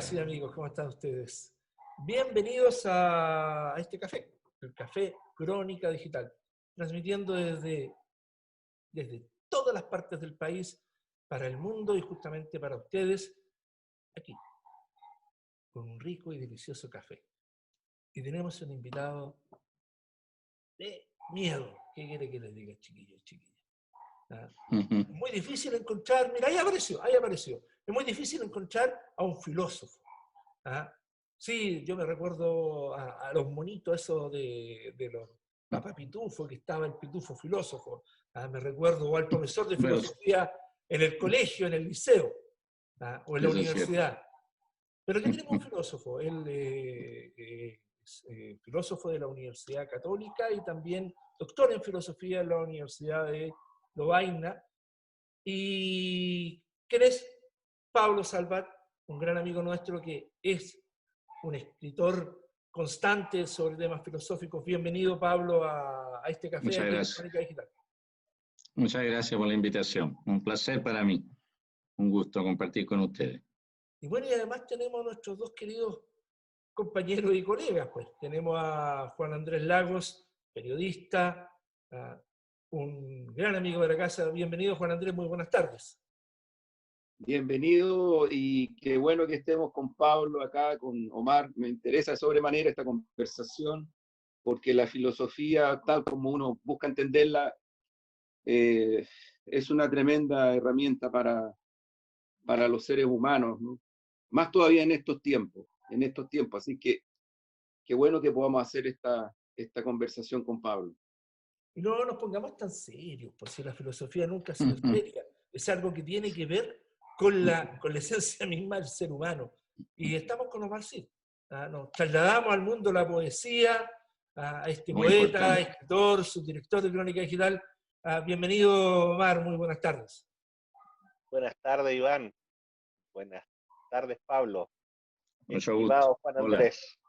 amigas y amigos, ¿cómo están ustedes? Bienvenidos a este café, el Café Crónica Digital, transmitiendo desde todas las partes del país para el mundo y justamente para ustedes, aquí, con un rico y delicioso café. Y tenemos un invitado de miedo. ¿Qué quiere que les diga, chiquillos, chiquillas? Es muy difícil encontrar, mira, ahí apareció. Es muy difícil encontrar a un filósofo. ¿Ah? Sí, yo me recuerdo a los monitos esos de los Papá Pitufo, que estaba el pitufo filósofo. Me recuerdo al profesor de filosofía en el colegio, en el liceo, o en la universidad. Pero aquí tenemos un filósofo. Él es filósofo de la Universidad Católica y también doctor en filosofía en la Universidad de Lovaina. ¿Y quién es? Pablo Salvat, un gran amigo nuestro que es un escritor constante sobre temas filosóficos. Bienvenido, Pablo, a este café. Muchas gracias. Crónica Digital. Muchas gracias por la invitación. Un placer para mí. Un gusto compartir con ustedes. Y bueno, y además tenemos a nuestros dos queridos compañeros y colegas. Pues tenemos a Juan Andrés Lagos, periodista, un gran amigo de la casa. Bienvenido, Juan Andrés, muy buenas tardes. Bienvenido y qué bueno que estemos con Pablo acá, con Omar. Me interesa sobremanera esta conversación porque la filosofía, tal como uno busca entenderla, es una tremenda herramienta para los seres humanos, ¿no? Más todavía en estos tiempos. Así que qué bueno que podamos hacer esta conversación con Pablo. Y no nos pongamos tan serios, por si la filosofía nunca ha sido seria. Es algo que tiene que ver con la esencia misma del ser humano. Y estamos con Omar Cid. Nos trasladamos al mundo de la poesía, a este Muy poeta, importante. escritor, subdirector de Crónica Digital. Bienvenido, Omar, muy buenas tardes. Buenas tardes, Iván. Buenas tardes, Pablo. Mucho Estimado gusto. Juan Hola. Andrés.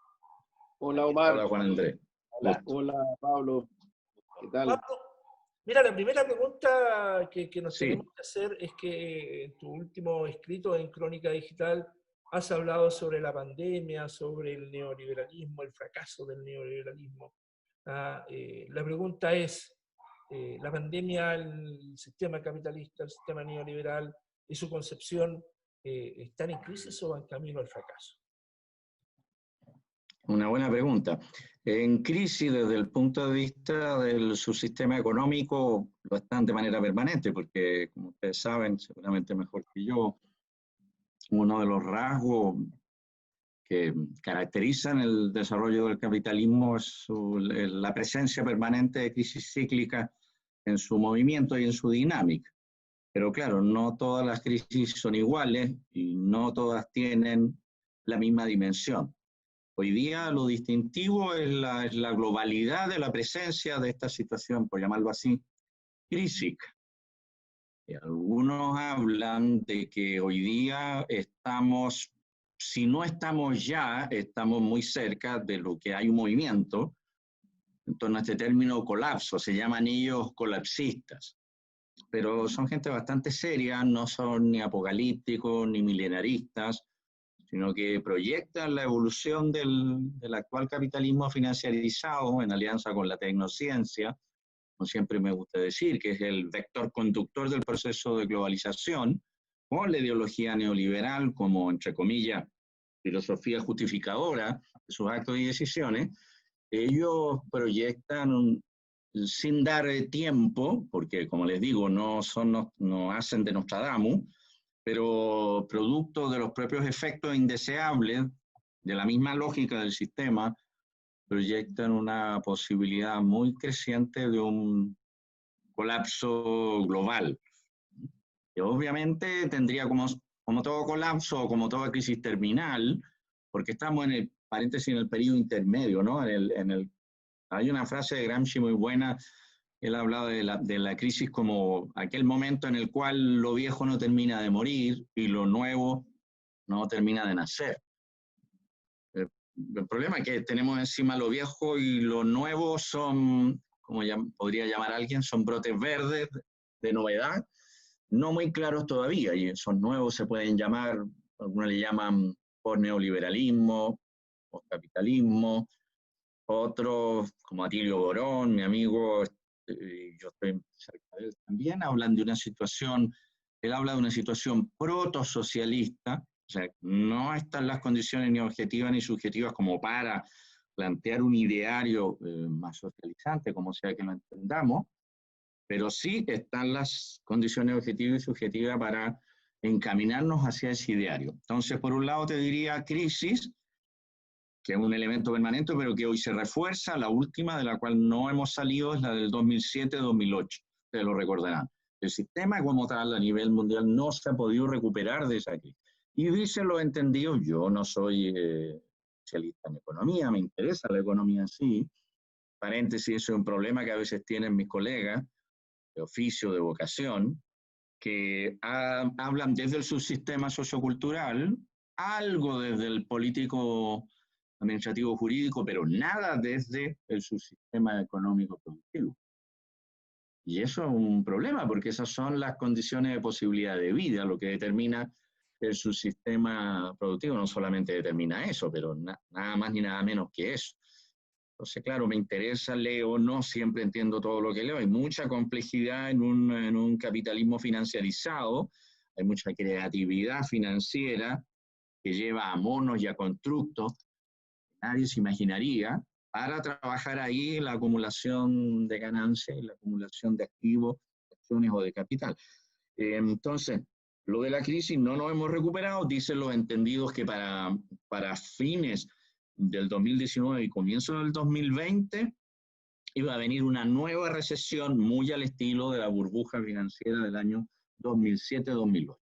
Hola, Omar. Hola, Juan Andrés. Hola. Hola, Pablo. ¿Qué tal? Pablo, mira, la primera pregunta que nos Sí. tenemos que hacer es que en tu último escrito en Crónica Digital has hablado sobre la pandemia, sobre el neoliberalismo, el fracaso del neoliberalismo. La pregunta es, ¿la pandemia, el sistema capitalista, el sistema neoliberal y su concepción están en crisis o van camino al fracaso? Una buena pregunta. En crisis desde el punto de vista del subsistema económico lo están de manera permanente, porque como ustedes saben, seguramente mejor que yo, uno de los rasgos que caracterizan el desarrollo del capitalismo es la presencia permanente de crisis cíclicas en su movimiento y en su dinámica. Pero claro, no todas las crisis son iguales y no todas tienen la misma dimensión. Hoy día lo distintivo es la globalidad de la presencia de esta situación, por llamarlo así, crísica. Y algunos hablan de que hoy día estamos, si no estamos ya, estamos muy cerca de lo que hay un movimiento en torno a este término colapso, se llaman ellos colapsistas. Pero son gente bastante seria, no son ni apocalípticos ni milenaristas, sino que proyectan la evolución del actual capitalismo financiarizado en alianza con la tecnociencia, como siempre me gusta decir, que es el vector conductor del proceso de globalización, o la ideología neoliberal como, entre comillas, filosofía justificadora de sus actos y decisiones. Ellos proyectan sin dar tiempo, porque como les digo, no hacen de Nostradamus, pero producto de los propios efectos indeseables, de la misma lógica del sistema, proyectan una posibilidad muy creciente de un colapso global. Y obviamente tendría como todo colapso o como toda crisis terminal, porque estamos en el paréntesis, en el periodo intermedio, ¿no? Hay una frase de Gramsci muy buena. Él hablaba de la crisis como aquel momento en el cual lo viejo no termina de morir y lo nuevo no termina de nacer. El problema es que tenemos encima lo viejo y lo nuevo son, como podría llamar alguien, son brotes verdes de novedad, no muy claros todavía, y esos nuevos se pueden llamar, algunos le llaman por neoliberalismo, por capitalismo. Otros, como Atilio Borón, mi amigo, yo estoy cerca de él también, hablan de una situación, él habla de una situación protosocialista, o sea, no están las condiciones ni objetivas ni subjetivas como para plantear un ideario más socializante, como sea que lo entendamos, pero sí están las condiciones objetivas y subjetivas para encaminarnos hacia ese ideario. Entonces, por un lado te diría crisis, que es un elemento permanente, pero que hoy se refuerza. La última de la cual no hemos salido es la del 2007-2008, ustedes lo recordarán. El sistema como tal a nivel mundial no se ha podido recuperar de esa crisis. Y dicen los entendidos, yo no soy especialista en economía, me interesa la economía en sí, paréntesis, eso es un problema que a veces tienen mis colegas de oficio, de vocación, que hablan desde el subsistema sociocultural, algo desde el político administrativo jurídico, pero nada desde el subsistema económico productivo. Y eso es un problema, porque esas son las condiciones de posibilidad de vida, lo que determina el subsistema productivo. No solamente determina eso, pero nada más ni nada menos que eso. Entonces, claro, me interesa, leo, no siempre entiendo todo lo que leo. Hay mucha complejidad en un capitalismo financiarizado, hay mucha creatividad financiera que lleva a monos y a constructos nadie se imaginaría, para trabajar ahí la acumulación de ganancias y la acumulación de activos, acciones o de capital. Entonces, lo de la crisis no nos hemos recuperado, dicen los entendidos que para fines del 2019 y comienzo del 2020 iba a venir una nueva recesión muy al estilo de la burbuja financiera del año 2007-2008.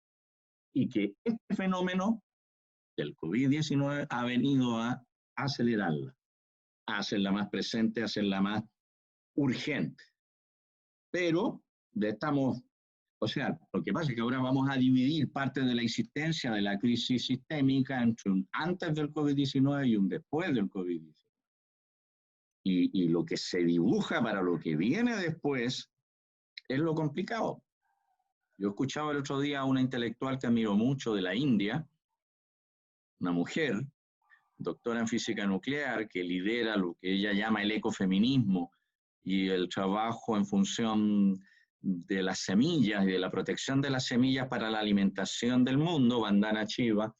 Y que este fenómeno del COVID-19 ha venido a acelerarla, a hacerla más presente, a hacerla más urgente. Pero estamos, o sea, lo que pasa es que ahora vamos a dividir parte de la existencia de la crisis sistémica entre un antes del COVID-19 y un después del COVID-19. Y lo que se dibuja para lo que viene después es lo complicado. Yo escuchaba el otro día a una intelectual que admiro mucho de la India, una mujer, doctora en física nuclear, que lidera lo que ella llama el ecofeminismo y el trabajo en función de las semillas y de la protección de las semillas para la alimentación del mundo, Vandana Shiva.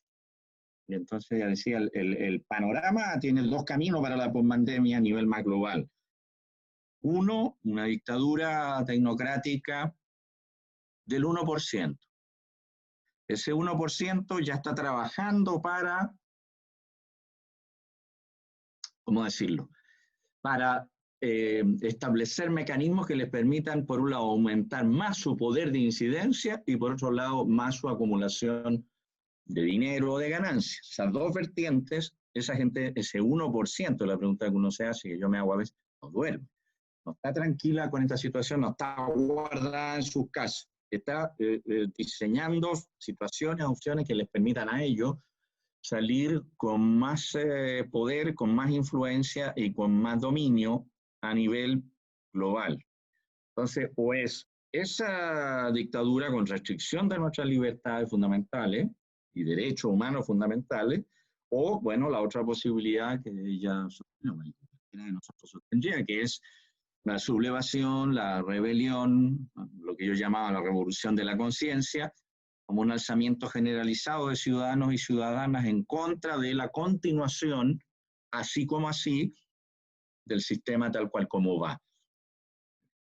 Y entonces ella decía, el panorama tiene dos caminos para la pospandemia a nivel más global. Uno, una dictadura tecnocrática del 1%. Ese 1% ya está trabajando para, ¿cómo decirlo?, para establecer mecanismos que les permitan, por un lado, aumentar más su poder de incidencia y, por otro lado, más su acumulación de dinero o de ganancias. Esas dos vertientes, esa gente, ese 1%, la pregunta que uno se hace, que yo me hago a veces, no duerme, no está tranquila con esta situación, no está guardada en sus casas, está diseñando situaciones, opciones que les permitan a ellos salir con más poder, con más influencia y con más dominio a nivel global. Entonces, pues esa dictadura con restricción de nuestras libertades fundamentales y derechos humanos fundamentales, o, bueno, la otra posibilidad que ella de nosotros sostendría, que es la sublevación, la rebelión, lo que yo llamaba la revolución de la conciencia, como un alzamiento generalizado de ciudadanos y ciudadanas en contra de la continuación, así como así, del sistema tal cual como va.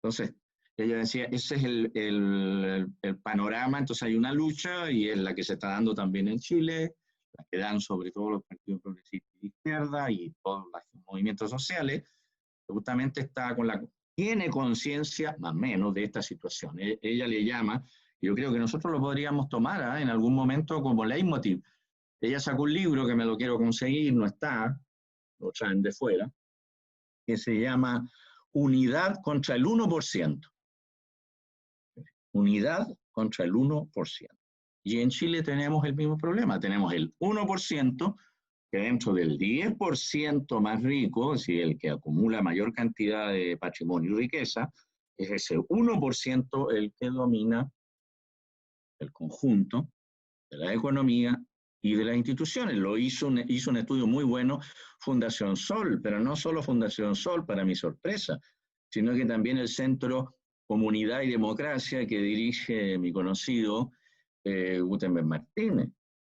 Entonces, ella decía, ese es el panorama, entonces hay una lucha y es la que se está dando también en Chile, la que dan sobre todo los partidos progresistas de izquierda y todos los movimientos sociales, justamente está tiene conciencia más o menos de esta situación. Ella le llama, yo creo que nosotros lo podríamos tomar en algún momento como leitmotiv. Ella sacó un libro que me lo quiero conseguir, no está, lo traen de fuera, que se llama Unidad contra el 1%. Unidad contra el 1%. Y en Chile tenemos el mismo problema, tenemos el 1%, que dentro del 10% más rico, es decir, el que acumula mayor cantidad de patrimonio y riqueza, es ese 1% el que domina el conjunto de la economía y de las instituciones. Lo hizo un estudio muy bueno Fundación Sol, pero no solo Fundación Sol, para mi sorpresa, sino que también el Centro Comunidad y Democracia que dirige mi conocido Gutenberg Martínez.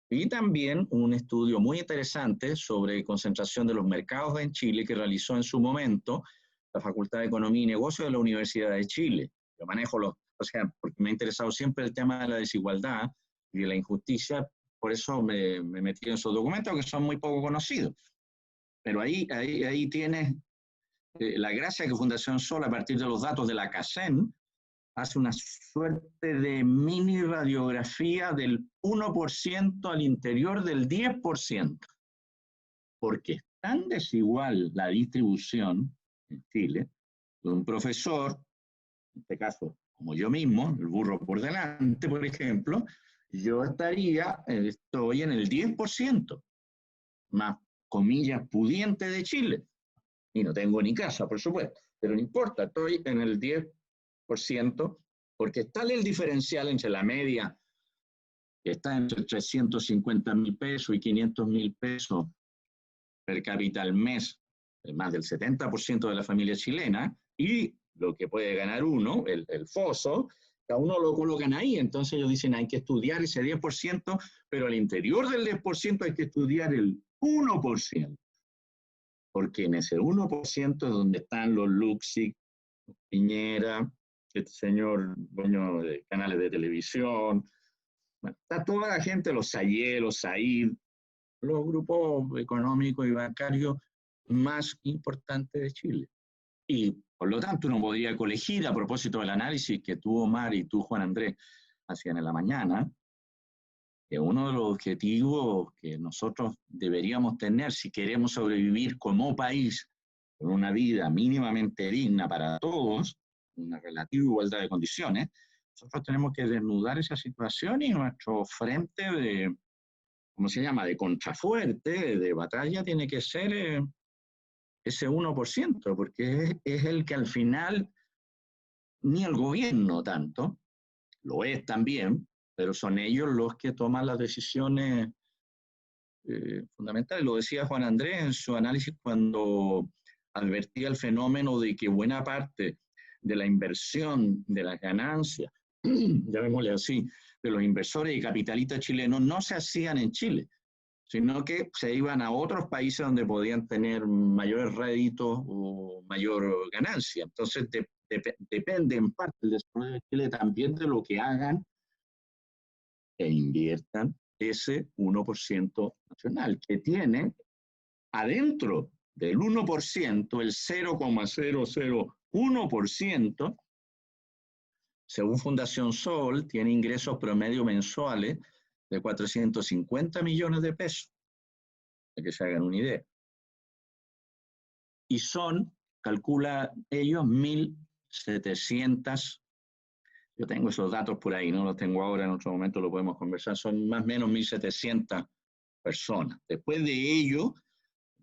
Y también un estudio muy interesante sobre concentración de los mercados en Chile que realizó en su momento la Facultad de Economía y Negocios de la Universidad de Chile. Yo manejo porque me ha interesado siempre el tema de la desigualdad y de la injusticia, por eso me metí en esos documentos que son muy poco conocidos. Pero ahí tienes la gracia que Fundación Sol, a partir de los datos de la CACEN, hace una suerte de mini radiografía del 1% al interior del 10%. Porque es tan desigual la distribución en Chile, de un profesor, en este caso como yo mismo, el burro por delante, por ejemplo, yo estoy en el 10%, más comillas pudiente de Chile. Y no tengo ni casa, por supuesto, pero no importa, estoy en el 10%, porque está el diferencial entre la media, que está entre 350.000 pesos y 500.000 pesos per cápita al mes, más del 70% de la familia chilena, y lo que puede ganar uno, el foso, a uno lo colocan ahí. Entonces ellos dicen hay que estudiar ese 10%, pero al interior del 10% hay que estudiar el 1%, porque en ese 1% es donde están los Luxic, Piñera, este señor dueño de canales de televisión, bueno, está toda la gente, los Sayé, los Said, los grupos económicos y bancarios más importantes de Chile. Y por lo tanto uno podría colegir, a propósito del análisis que tú, Omar, y tú, Juan Andrés, hacían en la mañana, que uno de los objetivos que nosotros deberíamos tener si queremos sobrevivir como país con una vida mínimamente digna para todos, una relativa igualdad de condiciones, nosotros tenemos que desnudar esa situación y nuestro frente de, ¿cómo se llama?, de contrafuerte, de batalla, tiene que ser ese 1%, porque es el que al final, ni el gobierno tanto, lo es también, pero son ellos los que toman las decisiones fundamentales. Lo decía Juan Andrés en su análisis cuando advertía el fenómeno de que buena parte de la inversión, de las ganancias, llamémosle así, de los inversores y capitalistas chilenos no se hacían en Chile, sino que se iban a otros países donde podían tener mayores réditos o mayor ganancia. Entonces depende en parte el desarrollo de Chile también de lo que hagan e inviertan ese 1% nacional, que tiene adentro del 1%, el 0,001%, según Fundación Sol, tiene ingresos promedio mensuales de 450 millones de pesos, para que se hagan una idea. Y son, calcula ellos, 1.700, yo tengo esos datos por ahí, no los tengo ahora, en otro momento lo podemos conversar, son más o menos 1.700 personas. Después de ello,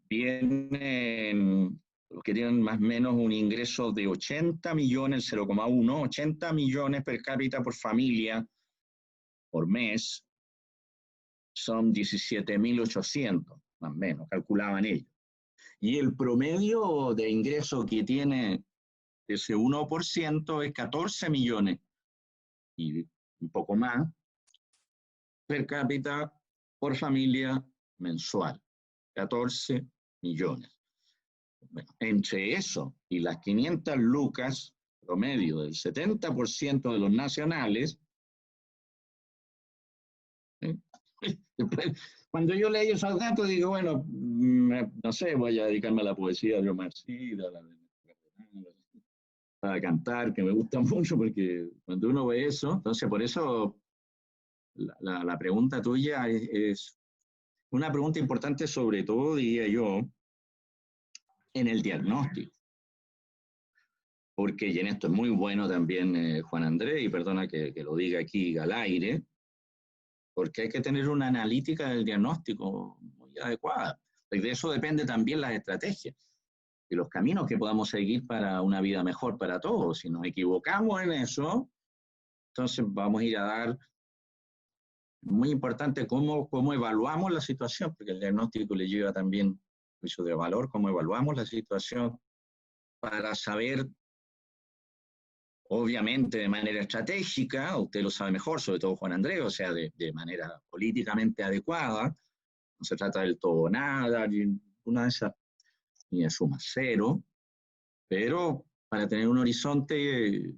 vienen los que tienen más o menos un ingreso de 80 millones, 0,1, 80 millones per cápita por familia por mes, son 17.800, más o menos, calculaban ellos. Y el promedio de ingreso que tiene ese 1% es 14 millones y un poco más per cápita por familia mensual, 14 millones. Bueno, entre eso y las 500 lucas promedio del 70% de los nacionales, cuando yo leí esos datos digo, bueno, no sé, voy a dedicarme a la poesía de Omar Sy, a cantar, que me gusta mucho, porque cuando uno ve eso, entonces por eso la pregunta tuya es una pregunta importante, sobre todo, diría yo, en el diagnóstico. Porque, y en esto es muy bueno también Juan Andrés, y perdona que lo diga aquí al aire, porque hay que tener una analítica del diagnóstico muy adecuada. Y de eso depende también las estrategias y los caminos que podamos seguir para una vida mejor para todos. Si nos equivocamos en eso, entonces vamos a ir a dar muy importante cómo evaluamos la situación, porque el diagnóstico le lleva también juicio de valor, cómo evaluamos la situación para saber, obviamente de manera estratégica, usted lo sabe mejor, sobre todo Juan Andrés, o sea, de manera políticamente adecuada, no se trata del todo o nada, ni una de esas, ni de suma cero, pero para tener un horizonte,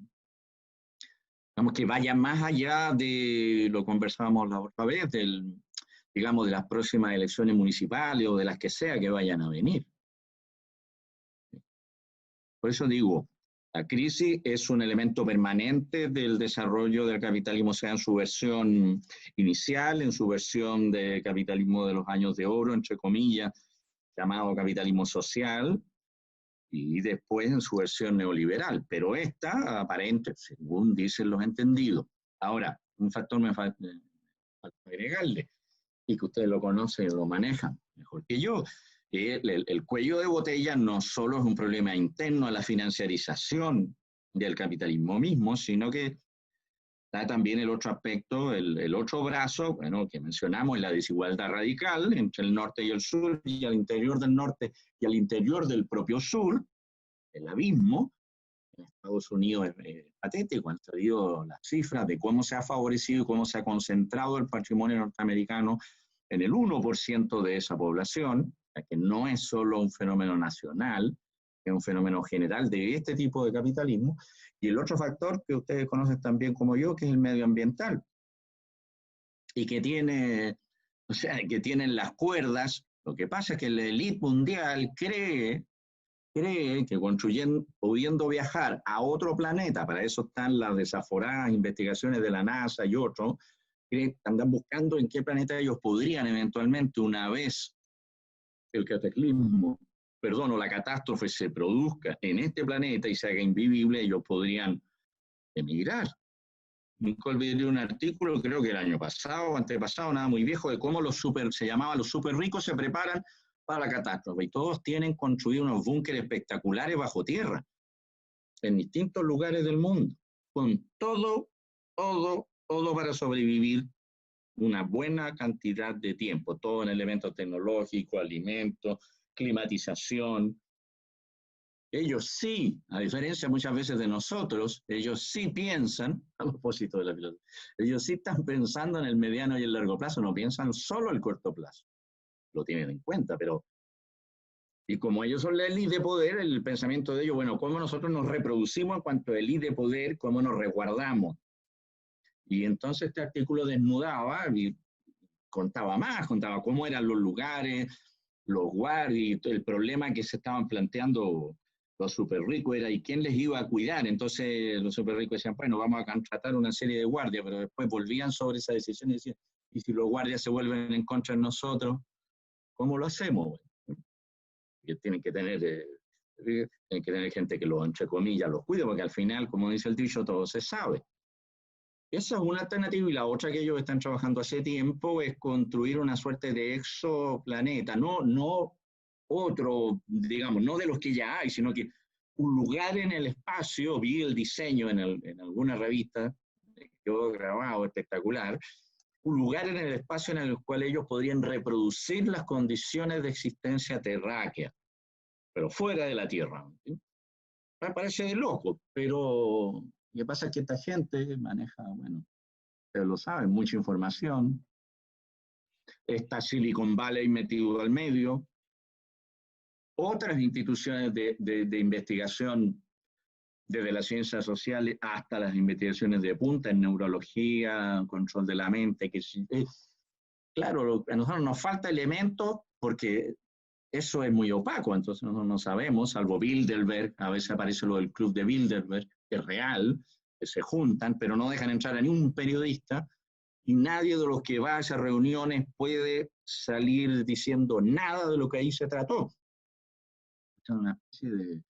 digamos, que vaya más allá de lo que conversábamos la otra vez, digamos, de las próximas elecciones municipales o de las que sea que vayan a venir. Por eso digo, la crisis es un elemento permanente del desarrollo del capitalismo, sea en su versión inicial, en su versión de capitalismo de los años de oro, entre comillas, llamado capitalismo social, y después en su versión neoliberal. Pero esta, aparente, según dicen los entendidos. Ahora, un factor me falta agregarle, y que ustedes lo conocen y lo manejan mejor que yo. El cuello de botella no solo es un problema interno a la financiarización del capitalismo mismo, sino que está también el otro aspecto, el otro brazo, bueno, que mencionamos, la desigualdad radical entre el norte y el sur, y al interior del norte y al interior del propio sur, el abismo. En Estados Unidos es patético, han salido las cifras de cómo se ha favorecido y cómo se ha concentrado el patrimonio norteamericano en el 1% de esa población, que no es solo un fenómeno nacional, es un fenómeno general de este tipo de capitalismo. Y el otro factor que ustedes conocen también como yo, que es el medioambiental, y que tiene, o sea, que tienen las cuerdas. Lo que pasa es que la élite mundial cree que pudiendo viajar a otro planeta, para eso están las desaforadas investigaciones de la NASA y otros, andan buscando en qué planeta ellos podrían eventualmente, una vez el cataclismo, o la catástrofe se produzca en este planeta y se haga invivible, ellos podrían emigrar. Nunca olvidé un artículo, creo que el año pasado o antepasado, nada muy viejo, de cómo los super ricos se preparan para la catástrofe, y todos tienen construido unos búnkeres espectaculares bajo tierra, en distintos lugares del mundo, con todo para sobrevivir una buena cantidad de tiempo, todo en elementos tecnológicos, alimentos, climatización. Ellos sí, a diferencia muchas veces de nosotros, ellos sí piensan, a propósito de la filosofía, ellos sí están pensando en el mediano y el largo plazo, no piensan solo el corto plazo. Lo tienen en cuenta, pero... Y como ellos son la élite de poder, el pensamiento de ellos, bueno, cómo nosotros nos reproducimos en cuanto a élite de poder, cómo nos resguardamos. Y entonces este artículo desnudaba y contaba cómo eran los lugares, los guardias, el problema que se estaban planteando los super ricos era, ¿y quién les iba a cuidar? Entonces los super ricos decían, bueno, vamos a contratar una serie de guardias, pero después volvían sobre esa decisión y decían, ¿y si los guardias se vuelven en contra de nosotros? ¿Cómo lo hacemos? Que tienen que tener gente que entre comillas, los cuide, porque al final, como dice el dicho, todo se sabe. Esa es una alternativa, y la otra que ellos están trabajando hace tiempo es construir una suerte de exoplaneta, no otro, digamos, no de los que ya hay, sino que un lugar en el espacio. Vi el diseño en alguna revista, quedó grabado, espectacular, un lugar en el espacio en el cual ellos podrían reproducir las condiciones de existencia terráquea, pero fuera de la Tierra. ¿Sí? Me parece de loco, pero lo que pasa es que esta gente maneja, bueno, ustedes lo saben, mucha información. Está Silicon Valley metido al medio. Otras instituciones de investigación, desde las ciencias sociales hasta las investigaciones de punta en neurología, control de la mente, claro, a nosotros nos falta elementos porque eso es muy opaco, entonces no sabemos, salvo Bilderberg, a veces aparece lo del club de Bilderberg, que es real, que se juntan, pero no dejan entrar a ningún periodista, y nadie de los que va a esas reuniones puede salir diciendo nada de lo que ahí se trató. Es una especie de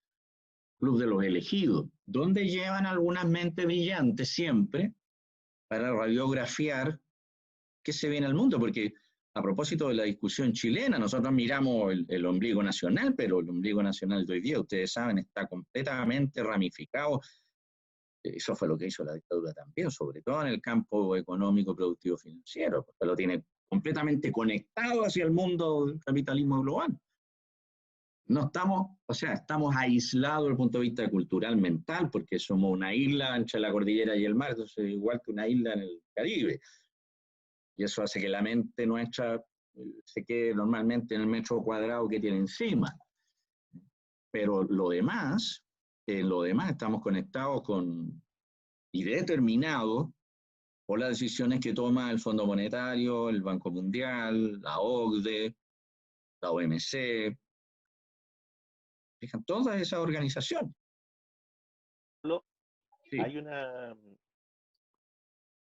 club de los elegidos, donde llevan algunas mentes brillantes siempre para radiografiar qué se viene al mundo, porque a propósito de la discusión chilena, nosotros miramos el ombligo nacional, pero el ombligo nacional de hoy día, ustedes saben, está completamente ramificado Eso fue lo que hizo la dictadura también, sobre todo en el campo económico, productivo, financiero, porque lo tiene completamente conectado hacia el mundo del capitalismo global. No estamos, o sea, estamos aislados desde el punto de vista cultural, mental, porque somos una isla entre la cordillera y el mar, entonces igual que una isla en el Caribe. Y eso hace que la mente nuestra se quede normalmente en el metro cuadrado que tiene encima. Pero lo demás estamos conectados con y determinados por las decisiones que toma el Fondo Monetario, el Banco Mundial, la OCDE, la OMC, fijan, todas esas organizaciones. Sí. Hay una,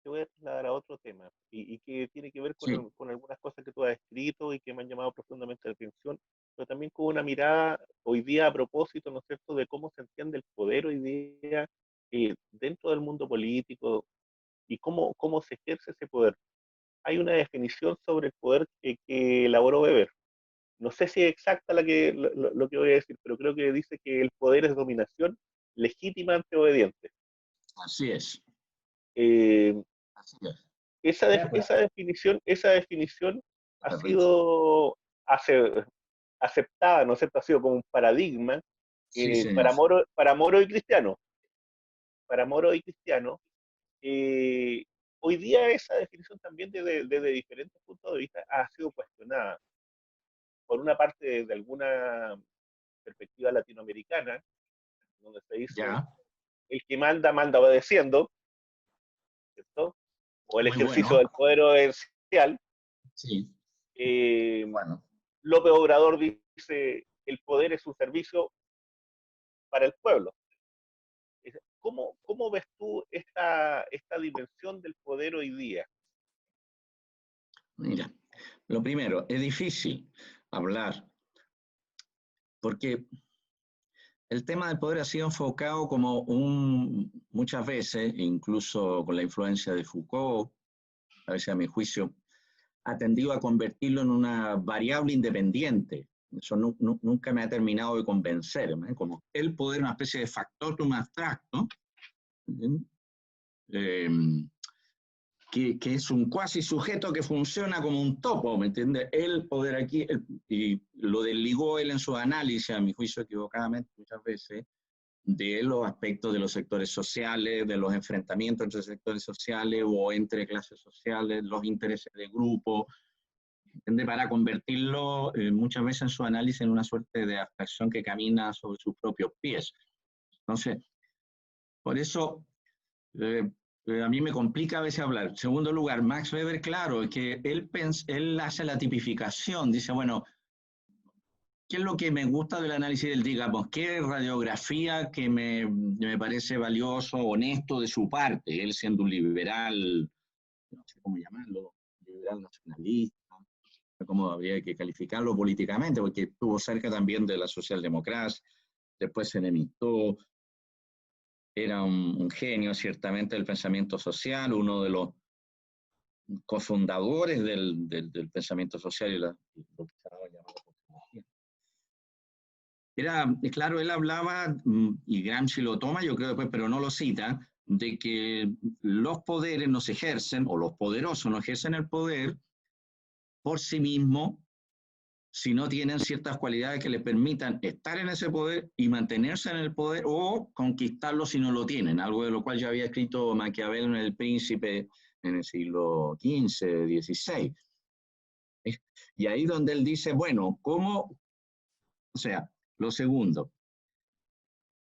te voy a trasladar a otro tema, y que tiene que ver con, Sí. con algunas cosas que tú has escrito y que me han llamado profundamente la atención, pero también con una mirada hoy día a propósito, ¿no es cierto?, de cómo se entiende el poder hoy día dentro del mundo político y cómo se ejerce ese poder. Hay una definición sobre el poder que elaboró Weber. No sé si es exacta lo que voy a decir, pero creo que dice que el poder es dominación legítima ante obediente. Así es. Eh, Así es. esa definición ha sido aceptada, ¿no es cierto? Ha sido como un paradigma Sí, señor. para Moro y Cristiano. Para Moro y Cristiano, hoy día esa definición también desde diferentes puntos de vista ha sido cuestionada. Por una parte, desde alguna perspectiva latinoamericana, donde se dice, Ya. el que manda, manda obedeciendo, ¿cierto? O el Muy ejercicio bueno. del poder esencial. Sí. Bueno. López Obrador dice, el poder es un servicio para el pueblo. ¿Cómo ves tú esta dimensión del poder hoy día? Mira, lo primero, es difícil hablar, porque el tema del poder ha sido enfocado como muchas veces, incluso con la influencia de Foucault, a veces a mi juicio, ha tendido a convertirlo en una variable independiente. Eso nunca me ha terminado de convencer, ¿eh? Como el poder, una especie de factotum abstracto, que es un cuasi sujeto que funciona como un topo, ¿me entiendes? El poder aquí, y lo desligó él en su análisis, a mi juicio equivocadamente muchas veces, de los aspectos de los sectores sociales, de los enfrentamientos entre sectores sociales o entre clases sociales, los intereses de grupo, ¿entiendes? Para convertirlo muchas veces en su análisis en una suerte de abstracción que camina sobre sus propios pies. Entonces, por eso a mí me complica a veces hablar. En segundo lugar, Max Weber, claro, es que él hace la tipificación, dice, bueno, ¿qué es lo que me gusta del análisis del, digamos, qué radiografía que me parece valioso, honesto de su parte? Él siendo un liberal, no sé cómo llamarlo, liberal nacionalista, cómo habría que calificarlo políticamente, porque estuvo cerca también de la socialdemocracia, después se enemistó, era un genio ciertamente del pensamiento social, uno de los cofundadores del pensamiento social y lo que se ha llamado sociología. Claro, él hablaba, y Gramsci lo toma, yo creo después, pero no lo cita, de que los poderes no se ejercen, o los poderosos no ejercen el poder por sí mismos, si no tienen ciertas cualidades que les permitan estar en ese poder y mantenerse en el poder, o conquistarlo si no lo tienen, algo de lo cual ya había escrito Maquiavelo en El Príncipe en el siglo XV, XVI. Y ahí donde él dice, bueno, ¿cómo? O sea, lo segundo,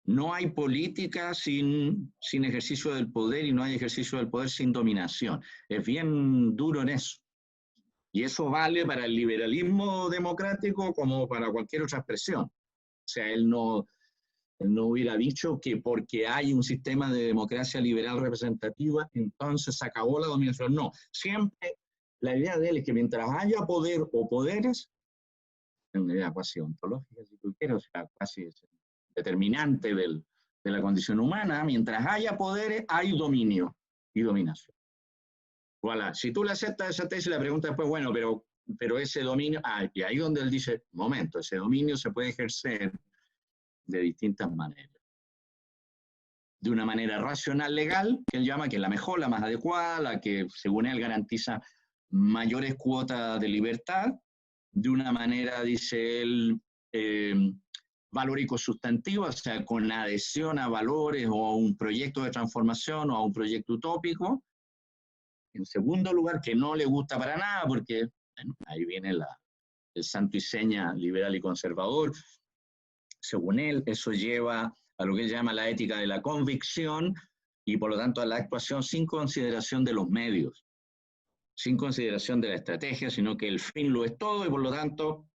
no hay política sin ejercicio del poder y no hay ejercicio del poder sin dominación. Es bien duro en eso. Y eso vale para el liberalismo democrático como para cualquier otra expresión. O sea, él no hubiera dicho que porque hay un sistema de democracia liberal representativa, entonces se acabó la dominación. No, siempre la idea de él es que mientras haya poder o poderes, es una idea casi ontológica, si tú quieres, o sea, casi determinante de la condición humana, mientras haya poderes, hay dominio y dominación. Voilà. Si tú le aceptas esa tesis, la pregunta después, bueno, pero ese dominio, y ahí donde él dice, momento, ese dominio se puede ejercer de distintas maneras. de una manera racional legal, que él llama que es la mejor, la más adecuada, la que según él garantiza mayores cuotas de libertad, de una manera, dice él, valórico sustantiva, o sea, con adhesión a valores o a un proyecto de transformación o a un proyecto utópico. En segundo lugar, que no le gusta para nada, porque bueno, ahí viene el santo y seña liberal y conservador. Según él, eso lleva a lo que él llama la ética de la convicción y por lo tanto a la actuación sin consideración de los medios, sin consideración de la estrategia, sino que el fin lo es todo y por lo tanto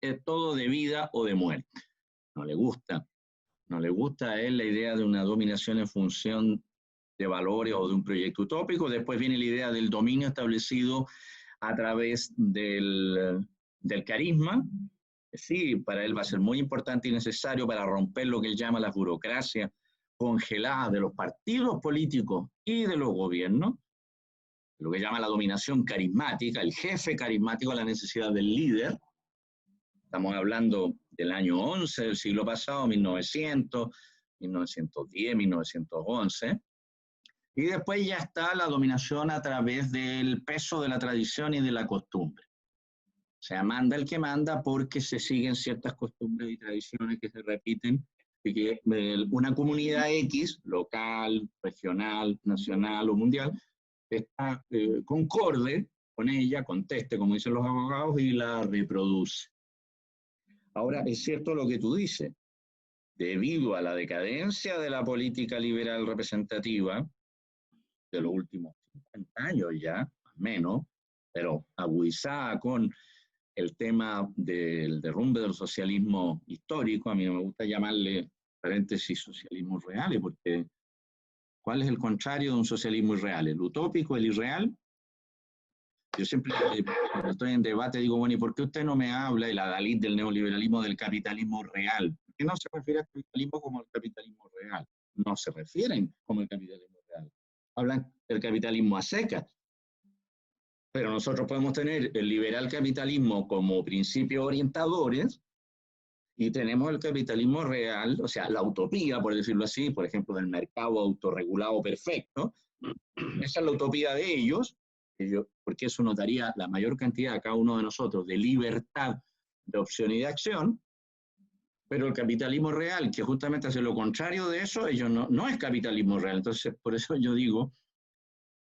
es todo de vida o de muerte. No le gusta a él la idea de una dominación en función de valores o de un proyecto utópico. Después viene la idea del dominio establecido a través del carisma. Sí, para él va a ser muy importante y necesario para romper lo que él llama las burocracias congeladas de los partidos políticos y de los gobiernos, lo que llama la dominación carismática, el jefe carismático, la necesidad del líder. Estamos hablando del año 11 del siglo pasado, 1900, 1910, 1911. Y después ya está la dominación a través del peso de la tradición y de la costumbre. O sea, manda el que manda porque se siguen ciertas costumbres y tradiciones que se repiten y que una comunidad X, local, regional, nacional o mundial, está concorde con ella, conteste, como dicen los abogados, y la reproduce. Ahora, es cierto lo que tú dices. Debido a la decadencia de la política liberal representativa, de los últimos 50 años ya, más o menos, pero agudizada con el tema del derrumbe del socialismo histórico, a mí no me gusta llamarle, paréntesis, socialismo real, porque ¿cuál es el contrario de un socialismo irreal? ¿El utópico, el irreal? Yo siempre, cuando estoy en debate, digo, bueno, ¿y por qué usted no me habla, el adalid del neoliberalismo, del capitalismo real? ¿Por qué no se refiere al capitalismo como el capitalismo real? No se refieren como el capitalismo real. Hablan del capitalismo a secas. Pero nosotros podemos tener el liberal capitalismo como principios orientadores y tenemos el capitalismo real, o sea, la utopía, por decirlo así, por ejemplo, del mercado autorregulado perfecto. Esa es la utopía de ellos, porque eso nos daría la mayor cantidad a cada uno de nosotros de libertad, de opción y de acción. Pero el capitalismo real, que justamente hace lo contrario de eso, ellos no es capitalismo real. Entonces, por eso yo digo,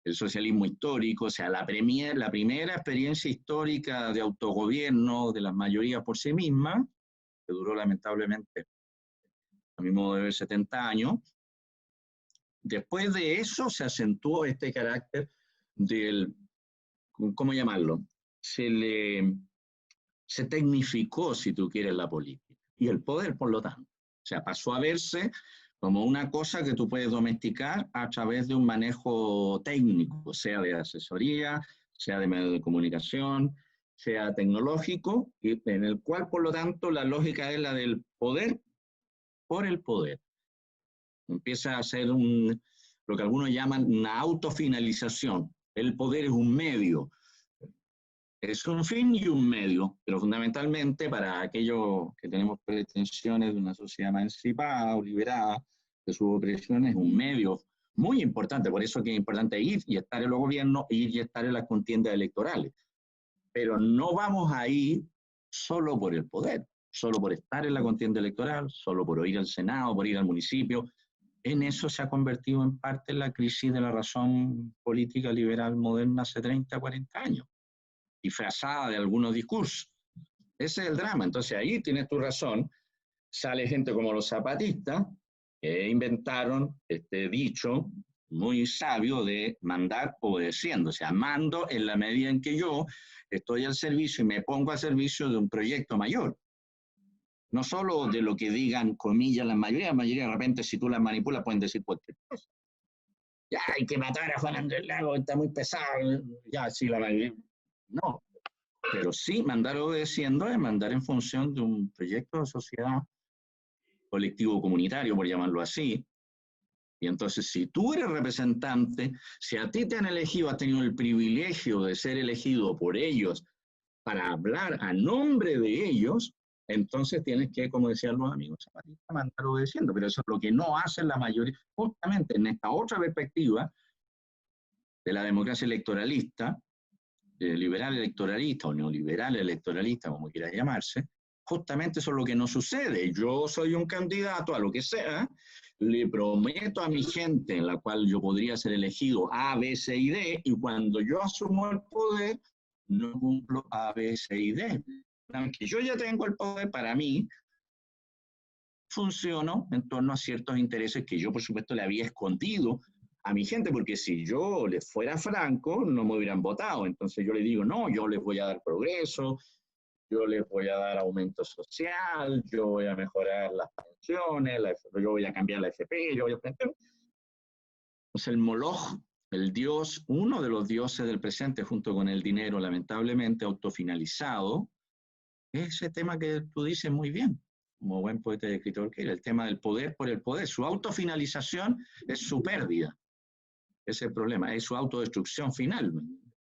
el socialismo histórico, o sea, la primera experiencia histórica de autogobierno de las mayorías por sí mismas, que duró lamentablemente, a mi modo de ver, 70 años. Después de eso se acentuó este carácter del, ¿cómo llamarlo? Se tecnificó, si tú quieres, la política. Y el poder, por lo tanto. O sea, pasó a verse como una cosa que tú puedes domesticar a través de un manejo técnico, sea de asesoría, sea de medios de comunicación, sea tecnológico, y en el cual, por lo tanto, la lógica es la del poder por el poder. Empieza a ser lo que algunos llaman una autofinalización. El poder es un medio. Es un fin y un medio, pero fundamentalmente para aquellos que tenemos pretensiones de una sociedad emancipada o liberada, de su opresión es un medio muy importante. Por eso es que es importante ir y estar en los gobiernos, ir y estar en las contiendas electorales. Pero no vamos a ir solo por el poder, solo por estar en la contienda electoral, solo por ir al Senado, por ir al municipio. En eso se ha convertido en parte la crisis de la razón política liberal moderna hace 30, 40 años, disfrazada de algunos discursos. Ese es el drama. Entonces ahí tienes tu razón. Sale gente como los zapatistas, que inventaron este dicho muy sabio de mandar obedeciendo. O sea, mando en la medida en que yo estoy al servicio y me pongo al servicio de un proyecto mayor. No solo de lo que digan, comillas, la mayoría de repente si tú las manipulas pueden decir cualquier cosa. Ya hay que matar a Juan Andrés Lago, está muy pesado. Ya, sí, la mayoría. No, pero sí mandar obedeciendo es mandar en función de un proyecto de sociedad colectivo comunitario, por llamarlo así. Y entonces, si tú eres representante, si a ti te han elegido, has tenido el privilegio de ser elegido por ellos para hablar a nombre de ellos, entonces tienes que, como decían los amigos zapatistas, mandar obedeciendo, pero eso es lo que no hacen la mayoría, justamente en esta otra perspectiva de la democracia electoralista, liberal electoralista o neoliberal electoralista, como quiera llamarse, justamente eso es lo que no sucede. Yo soy un candidato a lo que sea, le prometo a mi gente en la cual yo podría ser elegido A, B, C y D, y cuando yo asumo el poder, no cumplo A, B, C y D. Aunque yo ya tengo el poder, para mí, funciono en torno a ciertos intereses que yo, por supuesto, le había escondido a mi gente, porque si yo les fuera franco, no me hubieran votado. Entonces yo les digo, no, yo les voy a dar progreso, yo les voy a dar aumento social, yo voy a mejorar las pensiones, yo voy a cambiar la FP, yo voy a... Entonces el Moloch, el dios, uno de los dioses del presente, junto con el dinero, lamentablemente autofinalizado, es ese tema que tú dices muy bien, como buen poeta y escritor que era, el tema del poder por el poder. Su autofinalización es su pérdida. Ese es el problema, es su autodestrucción final.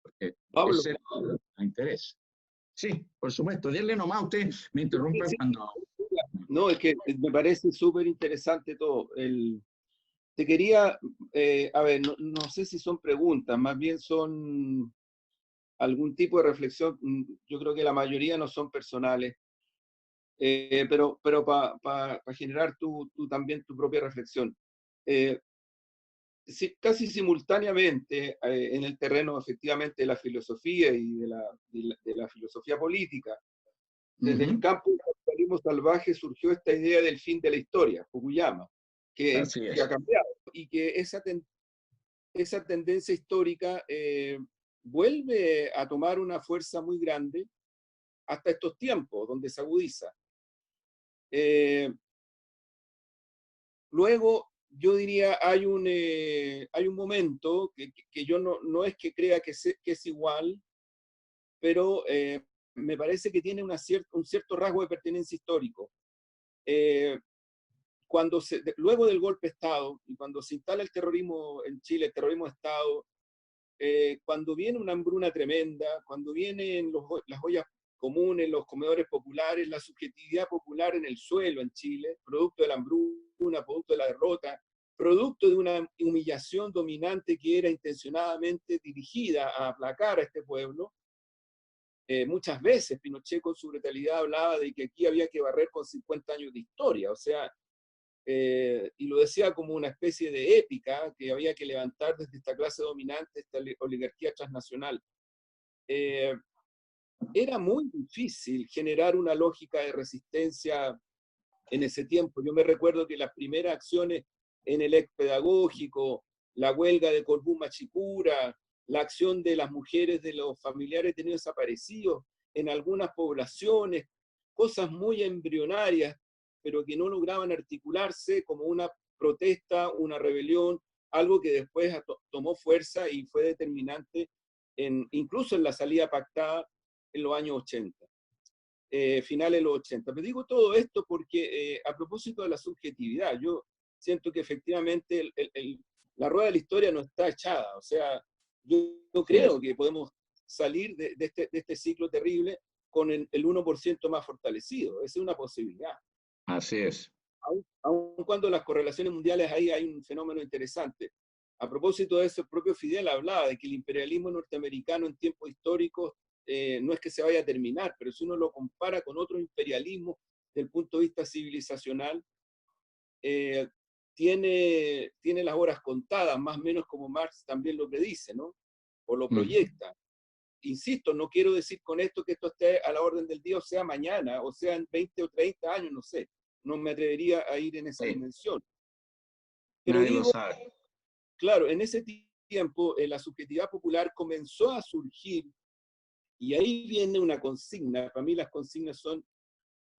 Porque Pablo, ese es interés. Sí, por supuesto. Dile nomás, usted me interrumpe cuando... no, es que me parece súper interesante todo. Te quería, a ver, no sé si son preguntas, más bien son algún tipo de reflexión. Yo creo que la mayoría no son personales, pero para generar tú también tu propia reflexión. Casi simultáneamente, en el terreno efectivamente de la filosofía y de la filosofía política, desde el campo del capitalismo salvaje surgió esta idea del fin de la historia, Fukuyama, que ha cambiado, y que esa tendencia histórica vuelve a tomar una fuerza muy grande hasta estos tiempos, donde se agudiza. Luego, yo diría, hay un momento que yo no es que crea que es igual, pero me parece que tiene un cierto rasgo de pertenencia histórico. Luego del golpe de Estado, y cuando se instala el terrorismo en Chile, el terrorismo de Estado, cuando viene una hambruna tremenda, cuando vienen las ollas comunes, los comedores populares, la subjetividad popular en el suelo en Chile, producto de la hambruna, producto de la derrota, producto de una humillación dominante que era intencionadamente dirigida a aplacar a este pueblo. Muchas veces Pinochet con su brutalidad hablaba de que aquí había que barrer con 50 años de historia, o sea, y lo decía como una especie de épica que había que levantar desde esta clase dominante, esta oligarquía transnacional. Era muy difícil generar una lógica de resistencia en ese tiempo. Yo me recuerdo que las primeras acciones en el ex pedagógico, la huelga de Colbún Machicura, la acción de las mujeres de los familiares tenidos desaparecidos en algunas poblaciones, cosas muy embrionarias, pero que no lograban articularse como una protesta, una rebelión, algo que después tomó fuerza y fue determinante incluso en la salida pactada en los años 80. Finales de los 80. Pero digo todo esto porque a propósito de la subjetividad, yo siento que efectivamente la rueda de la historia no está echada. O sea, yo creo que podemos salir de este ciclo terrible con el 1% más fortalecido. Esa es una posibilidad. Así es. Aun cuando las correlaciones mundiales, ahí hay un fenómeno interesante. A propósito de eso, el propio Fidel hablaba de que el imperialismo norteamericano en tiempos históricos no es que se vaya a terminar, pero si uno lo compara con otro imperialismo desde el punto de vista civilizacional, tiene las horas contadas, más o menos como Marx también lo predice, ¿no? O lo proyecta. Insisto, no quiero decir con esto que esto esté a la orden del día, o sea mañana, o sea en 20 o 30 años, no sé. No me atrevería a ir en esa dimensión. Pero nadie digo, lo sabe. Claro, en ese tiempo la subjetividad popular comenzó a surgir. Y ahí viene una consigna. Para mí las consignas son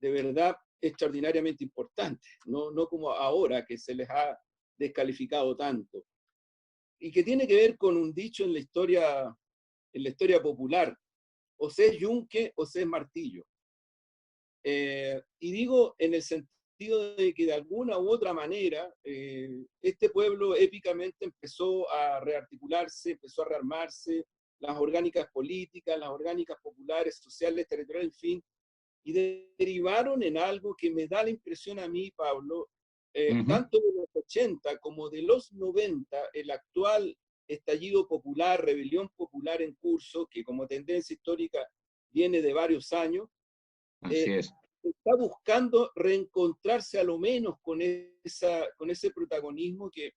de verdad extraordinariamente importantes, no como ahora que se les ha descalificado tanto. Y que tiene que ver con un dicho en la historia popular: o se es yunque o se es martillo. Y digo en el sentido de que de alguna u otra manera este pueblo épicamente empezó a rearticularse, empezó a rearmarse, las orgánicas políticas, las orgánicas populares, sociales, territoriales, en fin, y derivaron en algo que me da la impresión a mí, Pablo, Ujú. tanto de los 80 como de los 90, el actual estallido popular, rebelión popular en curso, que como tendencia histórica viene de varios años, Así es. está buscando reencontrarse a lo menos con ese protagonismo que,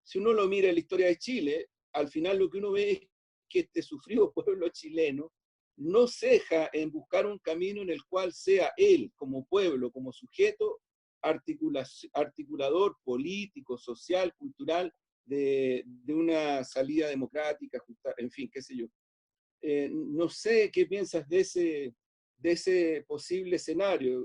si uno lo mira en la historia de Chile, al final lo que uno ve es que este sufrido pueblo chileno no ceja en buscar un camino en el cual sea él, como pueblo, como sujeto, articulador político, social, cultural, de una salida democrática, justa, en fin, qué sé yo. No sé qué piensas de ese posible escenario.